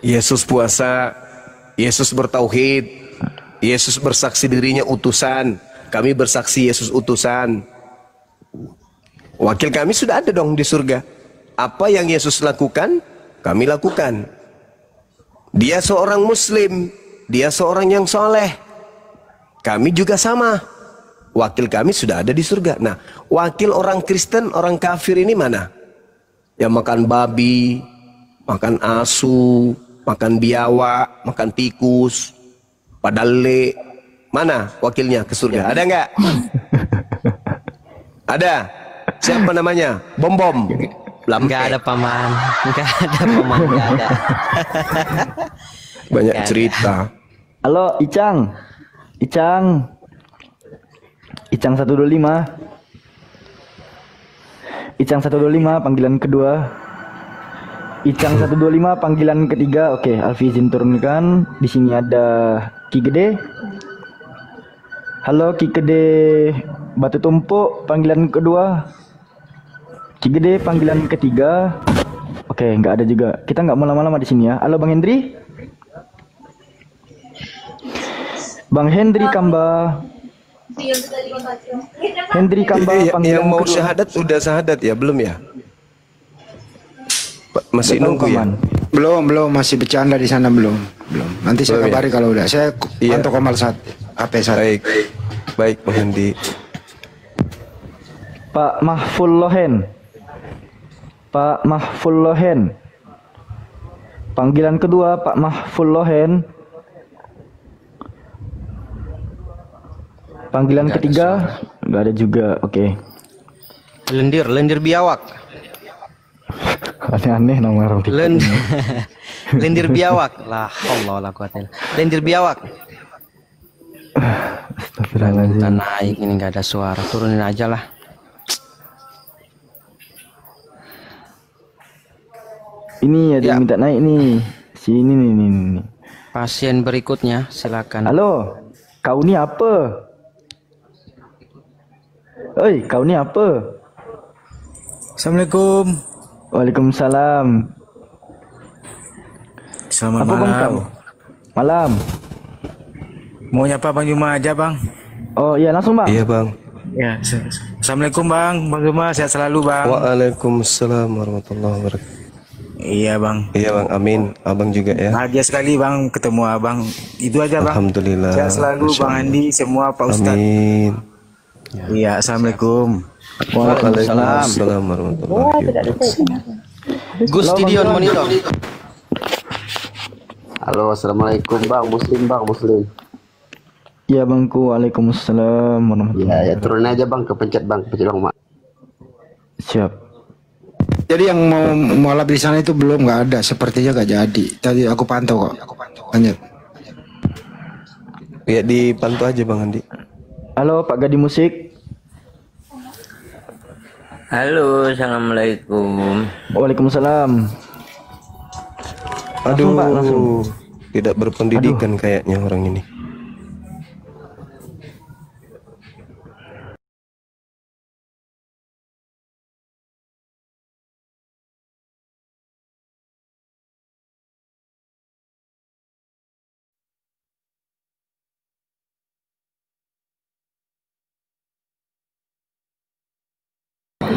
Yesus puasa, Yesus bertauhid, Yesus bersaksi dirinya utusan. Kami bersaksi Yesus utusan. Wakil kami sudah ada dong di surga. Apa yang Yesus lakukan, kami lakukan. Dia seorang Muslim, dia seorang yang soleh. Kami juga sama. Wakil kami sudah ada di surga. Nah, wakil orang Kristen, orang kafir ini mana? Yang makan babi, makan asu, makan biawak, makan tikus, padale. Mana wakilnya ke surga? Ada nggak? Ada. Siapa namanya? Bom-bom. Nggak ada paman. Nggak ada paman. Nggak ada. Banyak cerita. Halo Icang. Icang 125. Icang 125 panggilan kedua. Icang 125 panggilan ketiga. Oke, Alfi izin turunkan. Di sini ada Ki Gede. Halo Ki Gede Batu Tumpuk panggilan kedua. Ki Gede panggilan ketiga. Oke, nggak ada juga. Kita nggak mau lama-lama di sini ya. Halo Bang Hendri. Bang Hendri Kamba. Hendri Kamba panggilan yang mau kedua. syahadat sudah syahadat ya, belum ya? Masih nunggu ya? Belum, masih bercanda di sana belum. Nanti saya kabari kalau udah. Saya pantau Kamal saat HP saya. Baik, Bang Hendri. Pak Mahful Lohen. Panggilan kedua Pak Mahful Lohen. Panggilan ketiga nggak ada juga. Oke. Lendir biawak. Aneh-aneh nama orang. Lendir biawak. Lah Allah la quwata illa. Lendir biawak. Astagfirullahaladzim. Kita naik ini nggak ada suara. Turunin aja lah. Ini ada yang minta naik nih. Sini nih. Pasien berikutnya, silakan. Halo, kau ni apa? Oi, kau ni apa? Assalamualaikum. Waalaikumsalam. Selamat apa malam. Bang kau? Malam. Mau nyapa Bang Juma aja Bang. Oh iya langsung Bang. Iya Bang. Ya. Assalamualaikum Bang Juma, sehat selalu Bang. Waalaikumsalam warahmatullahi wabarakatuh. Iya Bang. Iya Bang, amin. Abang juga ya. Bahagia sekali Bang ketemu Abang. Itu aja Bang. Alhamdulillah. Sehat selalu Bang Andi, semua Pak Ustadz. Amin. Iya, Assalamualaikum. Waalaikumsalam warahmatullahi wabarakatuh. Gusti Dion monitor. Halo, assalamualaikum Bang Muslim. Iya Bangku, waalaikumsalam warahmatullahi Ya, turun aja Bang, kepencet Bang, Mak. Siap. Jadi yang mau mualaf di sana itu belum, nggak ada, sepertinya nggak jadi. Tadi aku pantau kok. Lanjut. Ya dipantau aja Bang Andi. Halo Pak Gadi Musik. Halo, assalamualaikum. Waalaikumsalam. Aduh, Pak, langsung. Tidak berpendidikan kayaknya orang ini.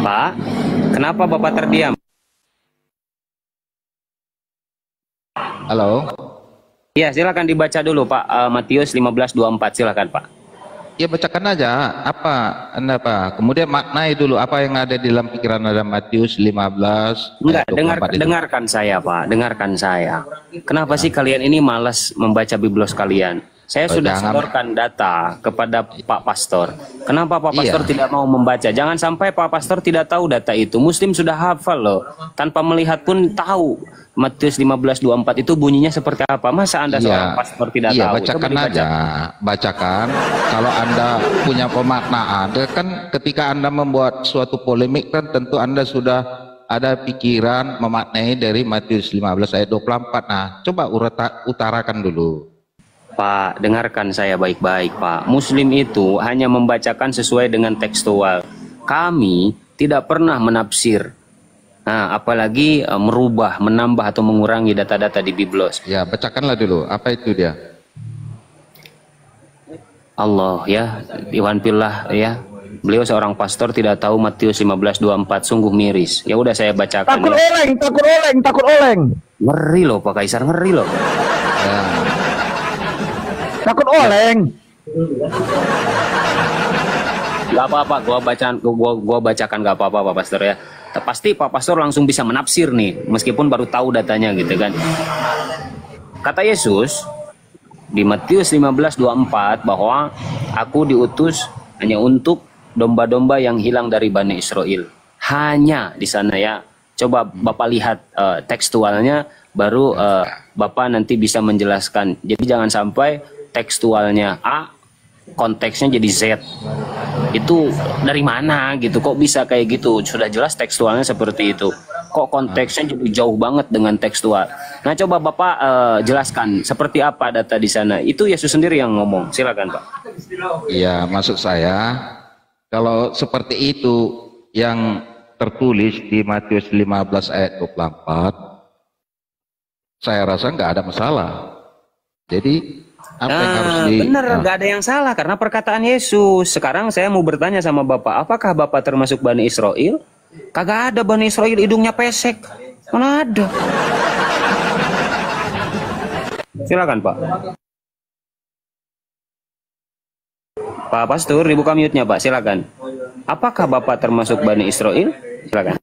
Pak, kenapa Bapak terdiam? Halo. Ya, silakan dibaca dulu Pak. Matius 15:24, silakan Pak. Ya bacakan aja apa Anda Pak. Kemudian maknai dulu apa yang ada di dalam pikiran Anda Matius 15 Enggak, ayat 24 itu. dengarkan saya Pak, dengarkan saya. Kenapa sih kalian ini malas membaca biblos kalian? Saya sudah setorkan data kepada Pak Pastor. Kenapa Pak Pastor tidak mau membaca? Jangan sampai Pak Pastor tidak tahu data itu. Muslim sudah hafal loh. Tanpa melihat pun tahu. Matius 15:24 itu bunyinya seperti apa? Masa Anda seorang pastor tidak tahu? Bacakan aja. Bacakan. Kalau Anda punya pemaknaan, kan ketika Anda membuat suatu polemik kan tentu Anda sudah ada pikiran memaknai dari Matius 15 ayat 24. Nah, coba utarakan dulu. Pak, dengarkan saya baik-baik Pak. Muslim itu hanya membacakan sesuai dengan tekstual. Kami tidak pernah menafsir. Nah, apalagi merubah, menambah atau mengurangi data-data di Biblos. Ya, bacakanlah dulu. Apa itu dia? Allah ya, Iwan Pillah ya. Beliau seorang pastor tidak tahu Matius 15:24, sungguh miris. Ya udah saya bacakan. Takut oleng. Ngeri loh Pak Kaisar, ngeri loh. Ya. Takut oleng. Gak apa-apa, gua bacakan gak apa-apa Pak Pastor ya. Pasti Pak Pastor langsung bisa menafsir nih, meskipun baru tahu datanya gitu kan. Kata Yesus di Matius 15:24 bahwa aku diutus hanya untuk domba-domba yang hilang dari Bani Israel. Hanya di sana ya. Coba Bapak lihat tekstualnya, baru Bapak nanti bisa menjelaskan. Jadi jangan sampai tekstualnya A, konteksnya jadi Z. Itu dari mana gitu? Kok bisa kayak gitu? Sudah jelas tekstualnya seperti itu. Kok konteksnya jadi jauh banget dengan tekstual? Nah, coba Bapak jelaskan seperti apa data di sana. Itu Yesus sendiri yang ngomong. Silakan, Pak. Iya, maksud saya kalau seperti itu yang tertulis di Matius 15 ayat 24, saya rasa nggak ada masalah. Jadi apa yang harus benar, nggak ada yang salah karena perkataan Yesus. Sekarang saya mau bertanya sama Bapak, apakah Bapak termasuk Bani Israel? Kagak ada Bani Israel hidungnya pesek. Mana ada? Silakan Pak. Pak Pastor, dibuka mute-nya Pak, silakan. Apakah Bapak termasuk Bani Israel? Silakan.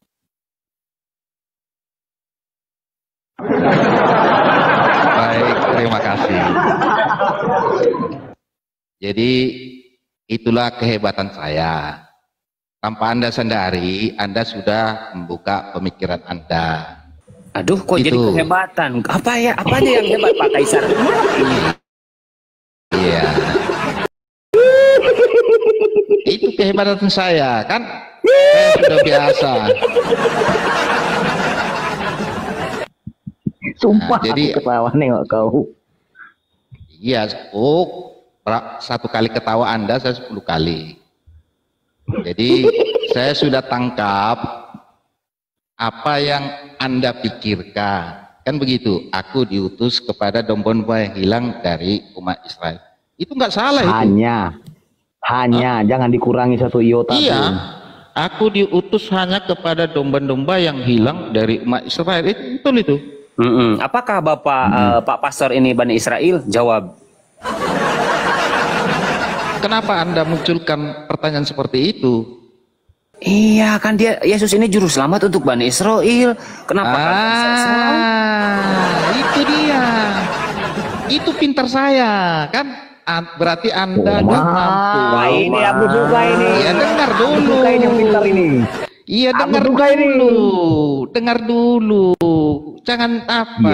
Baik, terima kasih. Jadi itulah kehebatan saya. Tanpa Anda sadari, Anda sudah membuka pemikiran Anda. Aduh, kok jadi kehebatan? Apa ya? Apa aja yang hebat Pak Kaisar? Iya. Itu kehebatan saya, kan? Saya sudah biasa. Sumpah jadi aku ketawa nengok kau. iya, satu kali ketawa Anda saya 10 kali. Jadi saya sudah tangkap apa yang Anda pikirkan. Kan begitu, aku diutus kepada domba-domba yang hilang dari umat Israel. Itu nggak salah itu. Hanya, jangan dikurangi satu iota Iya, pun. aku diutus hanya kepada domba-domba yang hilang dari umat Israel. Itu betul itu. Apakah Bapak Pak Pastor ini Bani Israel? Jawab. Kenapa Anda munculkan pertanyaan seperti itu? Iya, kan Yesus ini juru selamat untuk Bani Israel. Kenapa? Itu dia. Itu pintar saya, kan? Berarti Anda nggak mampu. Wah, ini aku suka ini. Ya dengar dulu. Aku suka ini yang pintar ini. Iya, Aku dengar suka dulu. ini. Dengar dulu. Jangan apa.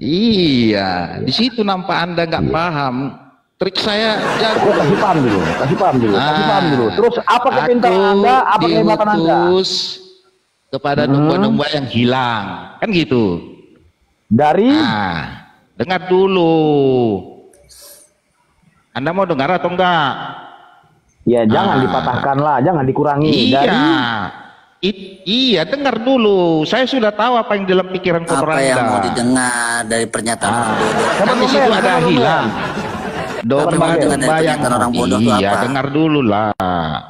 Iya. Di situ nampak Anda nggak paham. Trik saya jago. Kasih paham dulu. Terus apa kepintaran Anda? Apa kehebatan Anda? Diutus kepada domba-domba yang hilang, kan gitu. Dari? Dengar dulu. Anda mau dengar atau enggak? Ya jangan dipatahkan lah, jangan dikurangi. Iya. Iya, dengar dulu. Saya sudah tahu apa yang dalam pikiran kotor Anda. Apa yang mau didengar dari pernyataan orang bodoh? Kan di situ ada hilang. Domba-domba yang orang bodoh itu iya, apa? dengar dulu lah.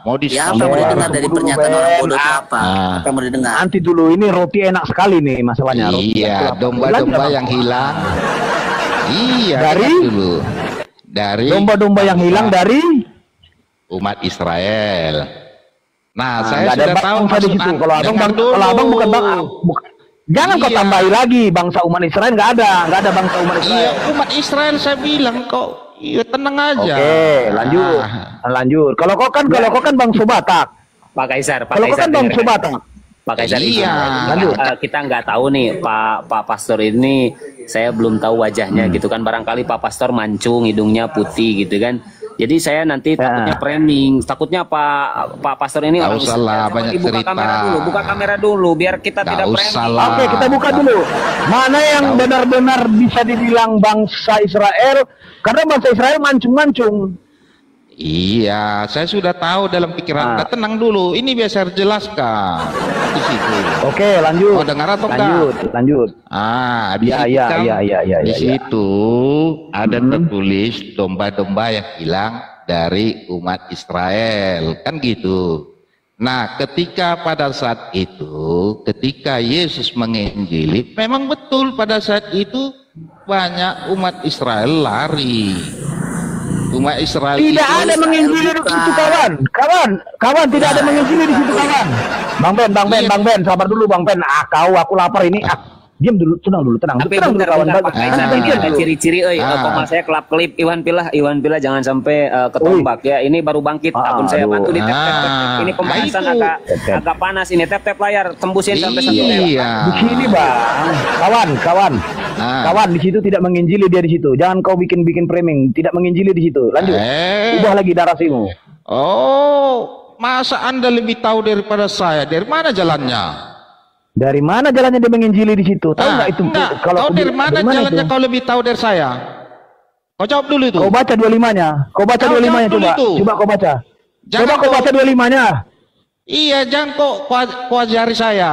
Mau Ya, apa yang mau didengar dari pernyataan orang bodoh itu apa? Apa yang mau didengar? Nanti dulu, ini roti enak sekali nih masalahnya. Iya, domba-domba yang hilang. Iya, dari dulu. Dari domba-domba yang hilang dari umat Israel. Nah, saya nggak ada sudah tahu bangsa di situ. Kalau abang bukan bang, jangan kau tambahi lagi bangsa umat Israel, nggak ada bangsa umat Israel. Iya, umat Israel saya bilang kok. Iya, tenang aja. Oke, lanjut. Kalau kau kan bangsa Batak. Pak Kaisar, Kalau kau kan bangsa Batak. Pak Kaisar, iya. Kita nggak tahu nih Pak Pastor ini, saya belum tahu wajahnya gitu kan. Barangkali Pak Pastor mancung, hidungnya putih gitu kan. Jadi saya nanti takutnya framing, takutnya Pak Pastor ini nggak usah lah, banyak cerita. Buka kamera dulu, biar kita tidak framing. Oke, kita buka dulu. Mana yang benar-benar bisa dibilang bangsa Israel? Karena bangsa Israel mancung-mancung. Iya, saya sudah tahu dalam pikiran Anda. Tenang dulu, ini biasa jelaskan di situ. Oke, lanjut. Mau dengar atau enggak? Lanjut. Di situ kan, di situ ada tertulis domba-domba yang hilang dari umat Israel, kan gitu. Nah, ketika pada saat itu, ketika Yesus menginjili, memang betul pada saat itu banyak umat Israel lari. Umat Israel tidak ada menginjili di situ, kawan tidak ada menginjili di situ, kawan. Bang Ben, sabar dulu Bang Ben. Aku lapar ini. Diam dulu, tenang dulu. Tapi tenang dulu, kawan. Ada ciri-ciri, koma saya kelap-kelip. Iwan Pilah jangan sampai ketombak ya. Ini baru bangkit, akun saya bantu di tap. Ini pembahasan agak panas ini. Tap layar, tembusin sampai 1 Di sini Bang, kawan di situ tidak menginjili dia di situ. Jangan kau bikin framing, tidak menginjili di situ. Lanjut, ubah lagi narasimu. Oh, masa Anda lebih tahu daripada saya? Dari mana jalannya? Dari mana jalannya dia menginjili di situ? Tahu nggak itu? Kalau kau dari mana jalannya itu? Kau lebih tahu dari saya? Kau jawab dulu itu. Kau baca 25-nya. Coba. Coba kau baca. Coba kau baca 25-nya. Iya, jangan kau ajari saya.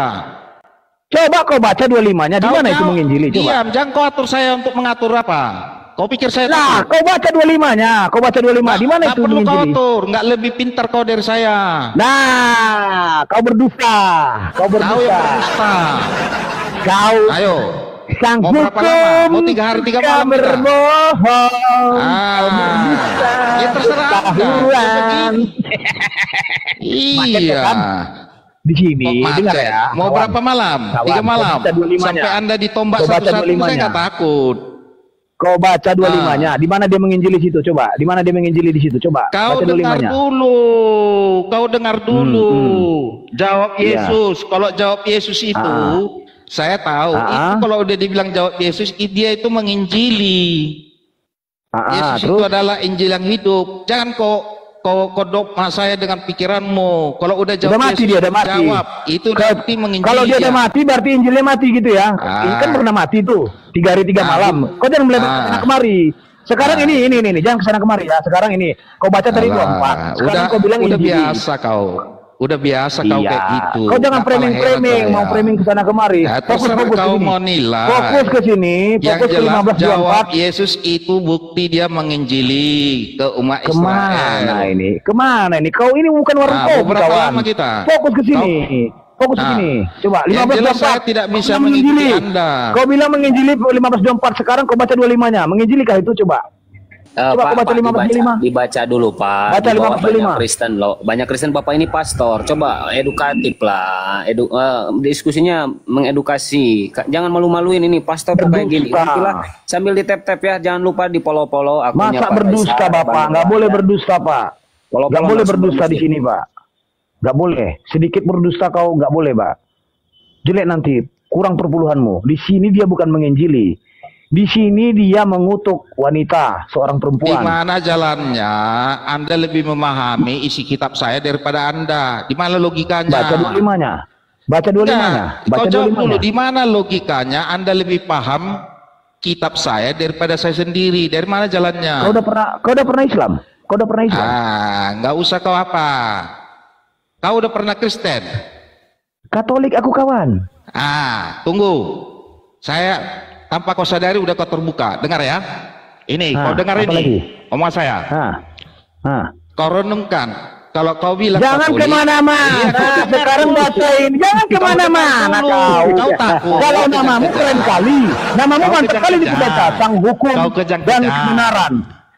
Coba kau baca 25-nya. Di mana itu menginjili? Coba. Diam, jangan kau atur saya untuk mengatur apa. Kau pikir saya kau baca 25-nya. Kau baca 25. Di mana itu perlu menginjili? Kau atur, nggak lebih pintar kau dari saya. Nah, kau berdusta. Kau berdusta. Ayo. Sang mau berapa lama? Mau 3 hari 3 malam berbohong. Ya terserah Anda. Iya. Di sini dengar ya. Mau berapa malam? 3 malam. Sampai Anda ditombak satu-satu, saya nggak takut. Kau baca 25-nya. Di mana dia menginjili situ? Coba. Di mana dia menginjili di situ? Coba. Kau dengar dulu. Kau dengar dulu. Jawab Yesus. Kalau jawab Yesus itu, saya tahu. Itu kalau udah dibilang jawab Yesus, dia itu menginjili. Yesus itu adalah Injil yang hidup. Jangan kau kau dogma saya dengan pikiranmu. Kalau udah jawab, udah mati dia, udah mati. Jawab. Itu berarti menginjili. Kalau dia udah mati, berarti Injilnya mati gitu ya. Ini kan pernah mati tuh 3 hari 3 malam. Kau jangan mulai kesana kemari. Sekarang ini, jangan kesana kemari ya. Sekarang ini, kau baca tadi 24. Sekarang kau bilang udah Injili. biasa kau. Udah biasa kau kayak gitu. Kau jangan framing, mau framing kesana kemari. Ya, fokus kau mau nilai. Fokus ke sini, fokus ke 15 jawab Yesus itu bukti dia menginjili ke umat Israel. Kemana ini? Kau ini bukan warung kopi, berapa kawan. lama kita? Fokus ke sini. Fokus ke sini. Coba 15 saya tidak bisa mengikuti Anda. Kau bilang menginjili 15:24, sekarang kau baca 25-nya. Menginjilikah itu coba? Coba Pak, dibaca dulu Pak. Baca 55. Banyak Kristen loh, banyak Kristen Bapak ini pastor. Coba edukatif lah, diskusinya mengedukasi. Jangan malu-maluin ini pastor tuh kayak gini. Sambil di tap-tap ya, jangan lupa di follow akunnya Masa Pak berdusta Faisal, Bapak? Nggak boleh berdusta Pak. Nggak boleh berdusta di sini Pak. Nggak boleh. Sedikit berdusta kau nggak boleh Pak. Jelek nanti, kurang perpuluhanmu. Di sini dia bukan menginjili. Di sini dia mengutuk wanita, seorang perempuan. Di mana jalannya? Anda lebih memahami isi kitab saya daripada Anda. Di mana logikanya? Baca 25-nya. Baca 25-nya. Kau jawab dulu, di mana logikanya Anda lebih paham kitab saya daripada saya sendiri? Dari mana jalannya? Kau udah pernah Islam? Kau udah pernah Islam? Nggak usah kau apa. Kau udah pernah Kristen? Katolik aku kawan. Tunggu. Saya tanpa kau sadari udah kau terbuka. Dengar ya. Ini, kau dengar ini. Omong saya. Kau renungkan. Kalau kau bilang jangan kemana-mana. Sekarang bacain. Jangan kemana-mana kau. Kau takut. Kalau namamu keren kali. Namamu mantap kali dibaca. Sang hukum dan kebenaran.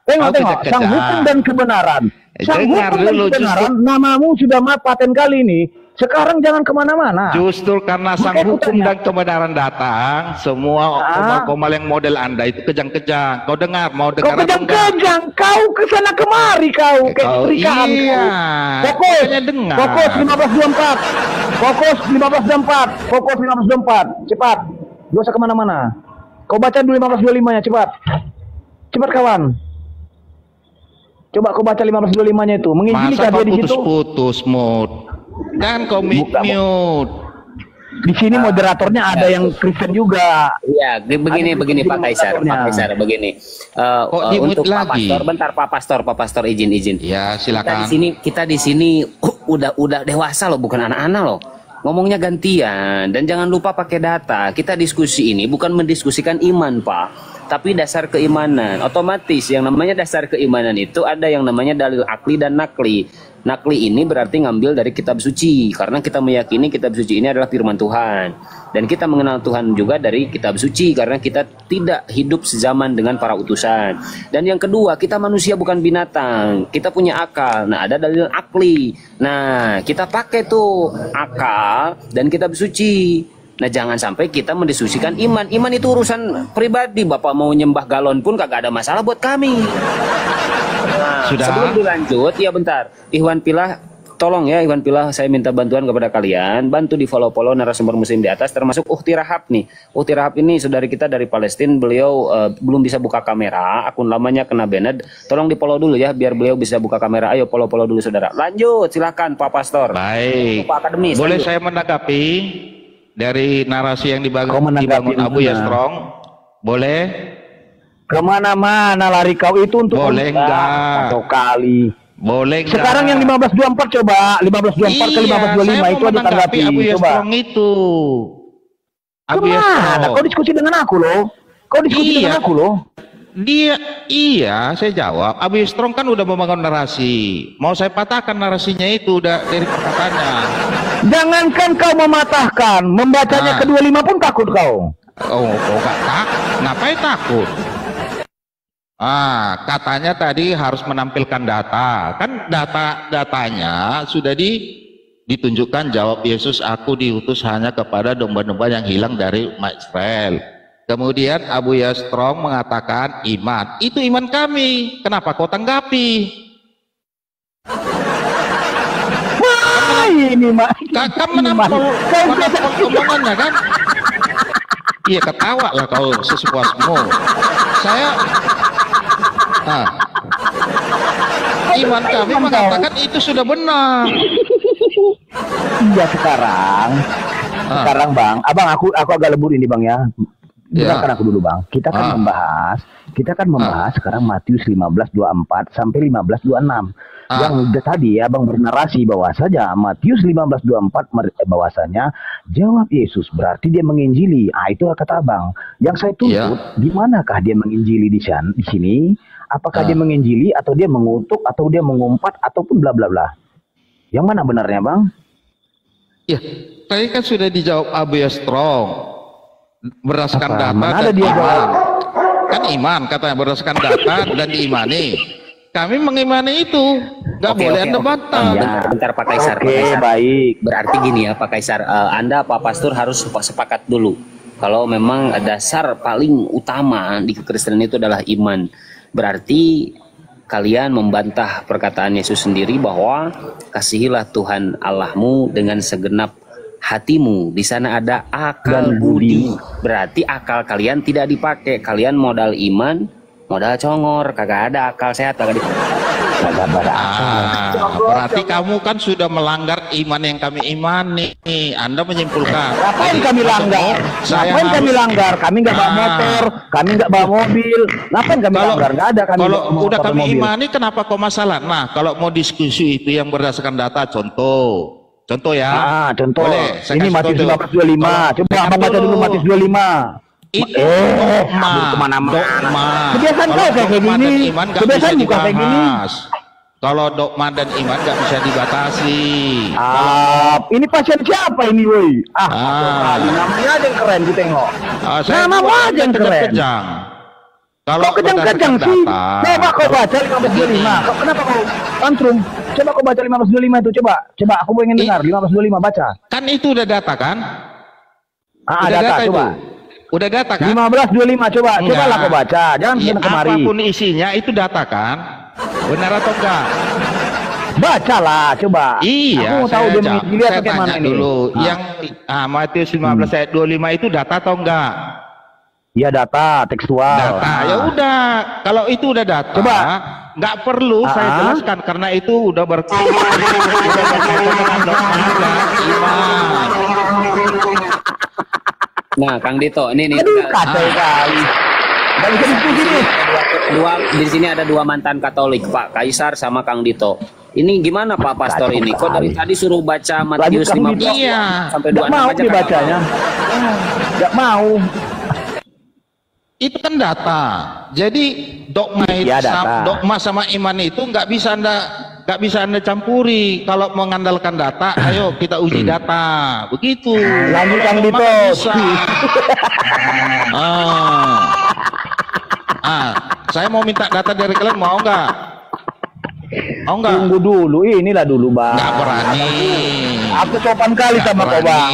Tengok. Sang hukum dan kebenaran. Sang hukum dan kebenaran. Namamu sudah paten kali ini. Sekarang jangan kemana-mana. Justru karena sang hukum dan kebenaran datang, semua koma-koma yang model Anda itu kejang-kejang. Kau dengar, mau dengar apa enggak? Kau kejang-kejang, kau kesana kemari kau. Kayak istrikaan. Iya. Fokus 15:24. Fokus 15:24. Fokus 15:24. Cepat. Gak usah kemana-mana. Kau baca dulu 15:25-nya, cepat. Cepat kawan. Coba kau baca 15:25-nya itu. Menginjilikah dia di situ? Putus-putus mood. Dan kau mute. Di sini moderatornya ada yang Kristen juga. Iya, begini Pak Kaisar, begini. Untuk Pak Pastor, bentar Pak Pastor izin. Ya, silakan. Kita di sini udah dewasa loh, bukan anak-anak loh. Ngomongnya gantian dan jangan lupa pakai data. Kita diskusi ini bukan mendiskusikan iman, Pak, tapi dasar keimanan. Otomatis yang namanya dasar keimanan itu ada yang namanya dalil akli dan nakli. Nakli ini berarti ngambil dari kitab suci, karena kita meyakini kitab suci ini adalah firman Tuhan. Dan kita mengenal Tuhan juga dari kitab suci, karena kita tidak hidup sezaman dengan para utusan. Dan yang kedua, kita manusia bukan binatang, kita punya akal. Nah, ada dalil akli. Nah, kita pakai tuh akal dan kitab suci. Nah, jangan sampai kita mendiskusikan iman. Iman itu urusan pribadi. Bapak mau nyembah galon pun kagak ada masalah buat kami. Nah, sebelum dilanjut, ya bentar. Ikhwan Pilah, tolong ya Ikhwan Pilah, saya minta bantuan kepada kalian. Bantu di follow narasumber muslim di atas, termasuk Ukhti Rahab nih. Ukhti Rahab ini saudari kita dari Palestina. Beliau belum bisa buka kamera. Akun lamanya kena banned. Tolong di follow dulu ya, biar beliau bisa buka kamera. Ayo follow dulu saudara. Lanjut, silakan Pak Pastor. Baik. Pak Akademis. Boleh lanjut. saya menanggapi dari narasi yang dibangun Abu Yastrong? Boleh? Kemana-mana lari kau itu untuk boleh enggak? Satu kali. Boleh enggak? Sekarang yang 1524 coba 1524 ke 1525 itu aja tanggapi. Abu Coba. Yastrong itu. Kemana? Kau diskusi dengan aku loh. Kau diskusi dengan aku loh. Iya, saya jawab. Abu Yastrong kan udah membangun narasi. Mau saya patahkan narasinya itu udah dari perkataannya. Jangankan kau mematahkan, membacanya ke 25 pun takut kau. Oh, enggak takut. Ngapain takut? Katanya tadi harus menampilkan data. Kan datanya sudah ditunjukkan, jawab Yesus, aku diutus hanya kepada domba-domba yang hilang dari umat Israel. Kemudian Abu Yastrong mengatakan iman. Itu iman kami. Kenapa kau tanggapi? Wah, ini mak. Kamu menampol omongannya kan? Iya, ketawa lah kau sepuasmu. Saya iman kami mengatakan itu sudah benar. Iya sekarang Bang, aku agak lebur ini Bang ya. Dengarkan aku dulu Bang. Kita kan membahas sekarang Matius 15:24 sampai 15:26. Yang tadi Abang bernarasi bahwa saja Matius 15:24 bahwasanya jawab Yesus berarti dia menginjili. Itu kata Abang. Yang saya tuntut di manakah dia menginjili di sini? Apakah dia menginjili atau dia mengutuk atau dia mengumpat ataupun bla bla bla. Yang mana benarnya Bang? Ya, tadi kan sudah dijawab Abu Strong. Berdasarkan data dan iman. Kan iman katanya berdasarkan data dan diimani. Kami mengimani itu. Nggak boleh Anda bantah. Bentar Pak Kaisar. Baik. Berarti gini ya Pak Kaisar, Anda Pak Pastor harus sepakat dulu. Kalau memang dasar paling utama di kekristenan itu adalah iman. Berarti kalian membantah perkataan Yesus sendiri bahwa kasihilah Tuhan Allahmu dengan segenap hatimu. Di sana ada akal budi. Berarti akal kalian tidak dipakai. Kalian modal iman, modal congor, kagak ada akal sehat, kagak berarti kamu kan sudah melanggar iman yang kami imani. Anda menyimpulkan. Ngapain kami langgar? Ngapain kami langgar? Kami nggak bawa motor, kami nggak bawa mobil. Ngapain kami langgar? Nggak ada kami. Kalau udah kami imani, kenapa kok masalah? Nah, kalau mau diskusi itu yang berdasarkan data, contoh ya. Contoh. Boleh, ini Matius 15:25. Coba Abang baca dulu Matius 25. Itu dogma. Kebiasaan kau kayak gini. Kebiasaan bukan kayak gini. Kalau dogma dan iman nggak bisa dibatasi. Ini pasien siapa ini, woi? Namanya aja yang keren kita tengok. Nama aja yang keren. Kalau kejang-kejang sih. Coba kau baca 15:25. Kenapa kau tantrum? Coba kau baca 15:25 itu. Coba aku pengen dengar 15:25 baca. Kan itu udah data kan? Data coba. Udah data kan? 15:25 cobalah kau baca. Jangan kemari. Apapun isinya itu data kan? Benar atau enggak? Bacalah coba. Iya. Aku mau tahu dia menginjili atau kayak mana ini. Dulu. Yang Matius 15 ayat 25 itu data atau enggak? Iya data tekstual. Data. Ya udah. Kalau itu udah data. Coba. Nggak perlu saya jelaskan karena itu udah berkaitan dengan dogma dan iman. Nah, Kang Dito, ini kacau kali. Di sini ada dua mantan Katolik, Pak Kaisar sama Kang Dito. Ini gimana Pak Pastor ini? Kok dari tadi suruh baca Matius 15 sampai 26 mau dibacanya? Nggak mau. Itu kan data. Jadi dogma itu dogma sama iman itu nggak bisa anda campuri. Kalau mengandalkan data, ayo kita uji data. Begitu. Lanjut Kang Dito. Saya mau minta data dari kalian, mau nggak? Mau nggak? Tunggu dulu, inilah dulu Bang. Nggak berani. Aku sopan kali sama kau Bang.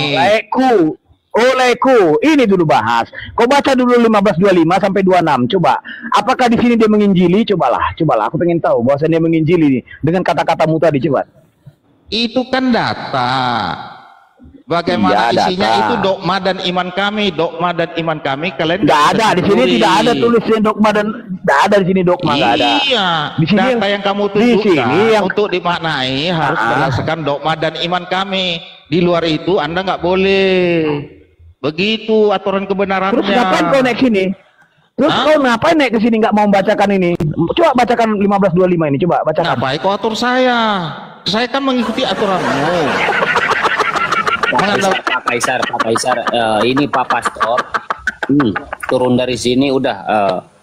Olehku, ini dulu bahas. Kau baca dulu 15:25 sampai 26. Coba, apakah di sini dia menginjili? Cobalah. Aku pengen tahu bahwa dia menginjili nih dengan kata-katamu tadi. Coba. Itu kan data. Bagaimana isinya data. Itu dogma dan iman kami. Dogma dan iman kami kalian nggak ada di sini, tidak ada tulisnya dogma dan nggak ada di sini dogma, nggak ada. Iya. Di sini data yang kamu tunjukkan untuk dimaknai harus berdasarkan dogma dan iman kami. Di luar itu Anda nggak boleh. Begitu aturan kebenarannya. Terus ngapain kau naik sini? Kau ngapain naik ke sini nggak mau bacakan ini? Coba bacakan 15:25 ini, coba bacakan. Ngapain kau atur saya? Saya kan mengikuti aturanmu. Pak Kaisar, ini Pak Pastor. Turun dari sini udah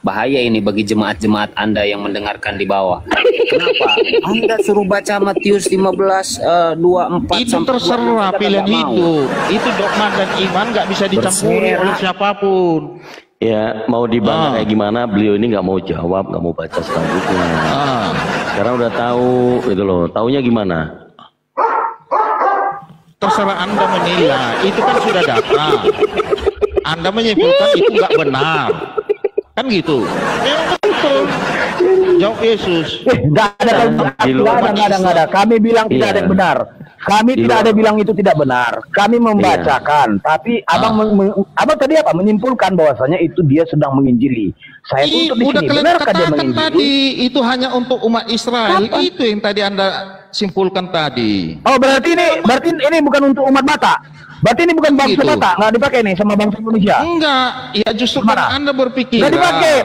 bahaya ini bagi jemaat-jemaat Anda yang mendengarkan di bawah. Kenapa? Anda suruh baca Matius 15:24 itu terserah pilihan itu. Itu dogma dan iman nggak bisa dicampuri oleh siapapun. Ya mau dibantah kayak gimana, beliau ini nggak mau jawab, nggak mau baca selanjutnya. Sekarang udah tahu itu loh. Taunya gimana? Terserah Anda menilai. Itu kan sudah data. Anda menyimpulkan itu nggak benar. Kan gitu. Betul. Jawab Yesus. Nggak ada. Kami bilang tidak ada yang benar. Kami Di tidak luar- ada bilang itu tidak benar. Kami membacakan, tapi abang abang tadi apa? Menyimpulkan bahwasanya itu dia sedang menginjili. Saya tuntut di Udah sini. kalian Benarkah dia katakan menginjili? tadi itu hanya untuk umat Israel. Kapan? Itu yang tadi Anda simpulkan tadi. Oh, berarti ini bukan untuk umat Batak. Berarti ini bukan bangsa Gitu. Batak, nggak dipakai nih sama bangsa Indonesia. Enggak, ya justru karena Anda berpikir. Nggak dipakai.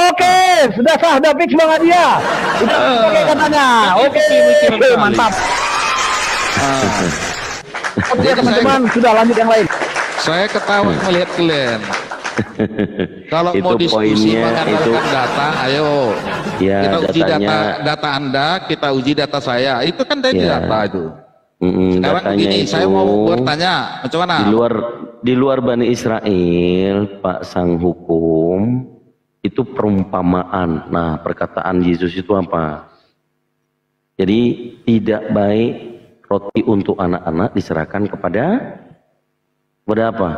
Oke, sudah sah, sudah fix Bang Adia. Kita pakai katanya. Oke, mantap. Oke teman-teman, sudah lanjut yang lain. Saya ketawa melihat kalian. Kalau Itu mau diskusi poinnya, mengandalkan data, ayo Ya, kita uji datanya- data Anda, kita uji data saya. Itu kan dari Ya. data itu. Mm-mm, Sekarang datanya begini, itu saya mau bertanya, macam mana? di luar Bani Israel, Pak Sang Hukum, itu perumpamaan. Nah, perkataan Yesus itu apa? Jadi tidak baik roti untuk anak-anak diserahkan kepada apa?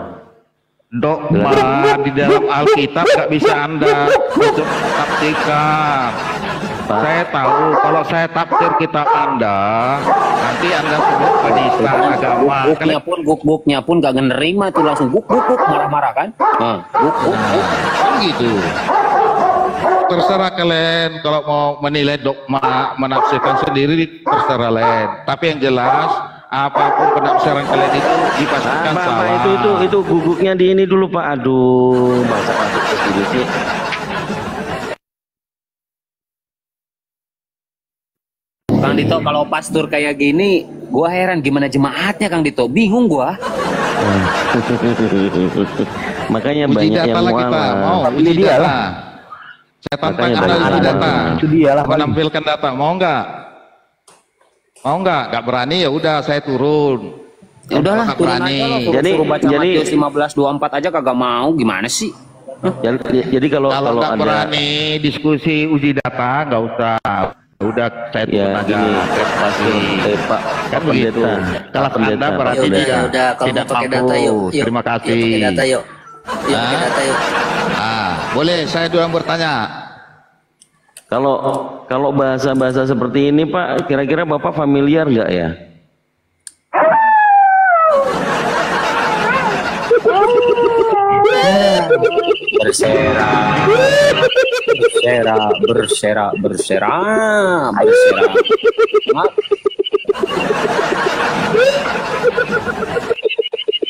Dogma di dalam Alkitab nggak bisa Anda untuk tafsirkan. Saya tahu kalau saya tafsir kitab Anda, nanti Anda sebut penista agama. Guk-guknya pun gak nerima tuh, langsung guk marah-marah kan? Guk. Kan gitu. Terserah kalian kalau mau menilai dogma, menafsirkan sendiri terserah kalian. Tapi yang jelas apapun penafsiran kalian itu dipastikan salah. Itu guguknya di ini dulu Pak. Aduh, masa masuk ke sini sih. Kang Dito, kalau pastor kayak gini, gua heran gimana jemaatnya Kang Dito. Bingung gua. Makanya Uji banyak data yang lah kita, mualaf. mau uji data. Saya tantang Makanya Anda banyak uji yang data. mualaf. Itu dia lah. Menampilkan data, mau nggak? Mau nggak? Nggak berani ya udah saya turun. Ya udahlah, Nggak turun berani. aja lah. Suruh baca Matius 15:24 aja kagak mau, gimana sih? Jadi kalau nggak ada berani diskusi uji data nggak usah. Udah saya turun aja. gini, Pak Kan begitu. Kalau Anda berarti Udah, tidak udah, kalau tidak mau pakai data yuk. mampu. Terima kasih. Yuk pakai data yuk. Yuk pakai data yuk. Boleh saya dulu yang bertanya. Kalau bahasa-bahasa seperti ini Pak, kira-kira Bapak familiar nggak ya? Bersera.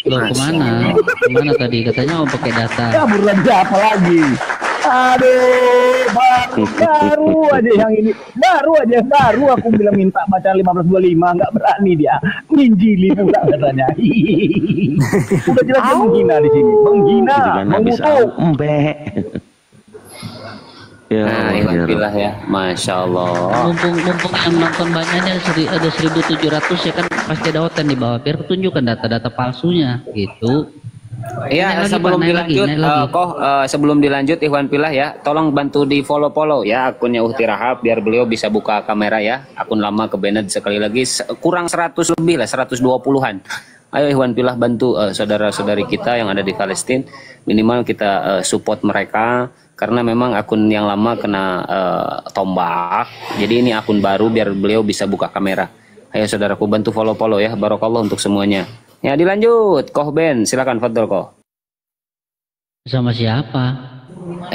Loh, kemana tadi katanya mau pakai data. Ya belanja apa lagi? Aduh, baru aja yang ini, baru aku bilang minta baca 15:25, nggak berani dia, nginjili pula katanya. Udah jelas dia menghina di sini, menghina, mengutuk. Nah, alhamdulillah ya, masya Allah. Mumpung yang nonton banyaknya ada 1.700 ya kan, pasti ada hotel di bawah biar ketunjukkan data-data palsunya gitu. Iya, sebelum dilanjut, sebelum dilanjut Ikhwan Fillah ya, tolong bantu di follow ya akunnya Uhti Rahab biar beliau bisa buka kamera ya. Akun lama ke banned sekali lagi, kurang 100 lebih lah, 120-an. Ayo Ikhwan Fillah bantu saudara-saudari kita yang ada di Palestina, minimal kita support mereka karena memang akun yang lama kena tombak. Jadi ini akun baru biar beliau bisa buka kamera. Ayo saudaraku bantu follow ya, barokallah untuk semuanya. Ya dilanjut, Koh Ben, silakan Fadol Koh. Sama siapa?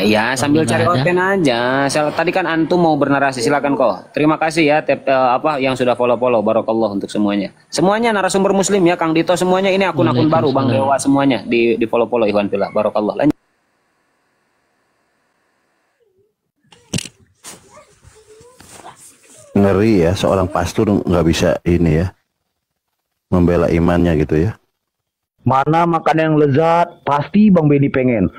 Ya sambil cari konten aja. Tadi kan antum mau bernarasi, silakan Koh. Terima kasih ya yang sudah follow, barokallah untuk semuanya. Semuanya narasumber muslim ya, Kang Dito semuanya ini akun-akun baru, Bang Dewa semuanya di follow Ikhwan Fillah, barokallah. Lanjut. Ngeri ya, seorang pastor nggak bisa ini ya, membela imannya gitu ya. Mana makan yang lezat, pasti Bang Beni pengen.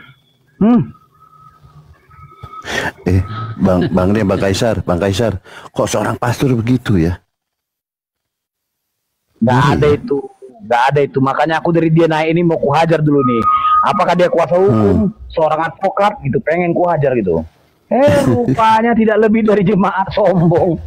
Bang Kaisar, kok seorang pastor begitu ya? Nggak ada itu. Makanya aku dari dia naik ini mau kuhajar dulu nih. Apakah dia kuasa hukum, seorang advokat gitu, pengen kuhajar gitu. Rupanya tidak lebih dari jemaat sombong.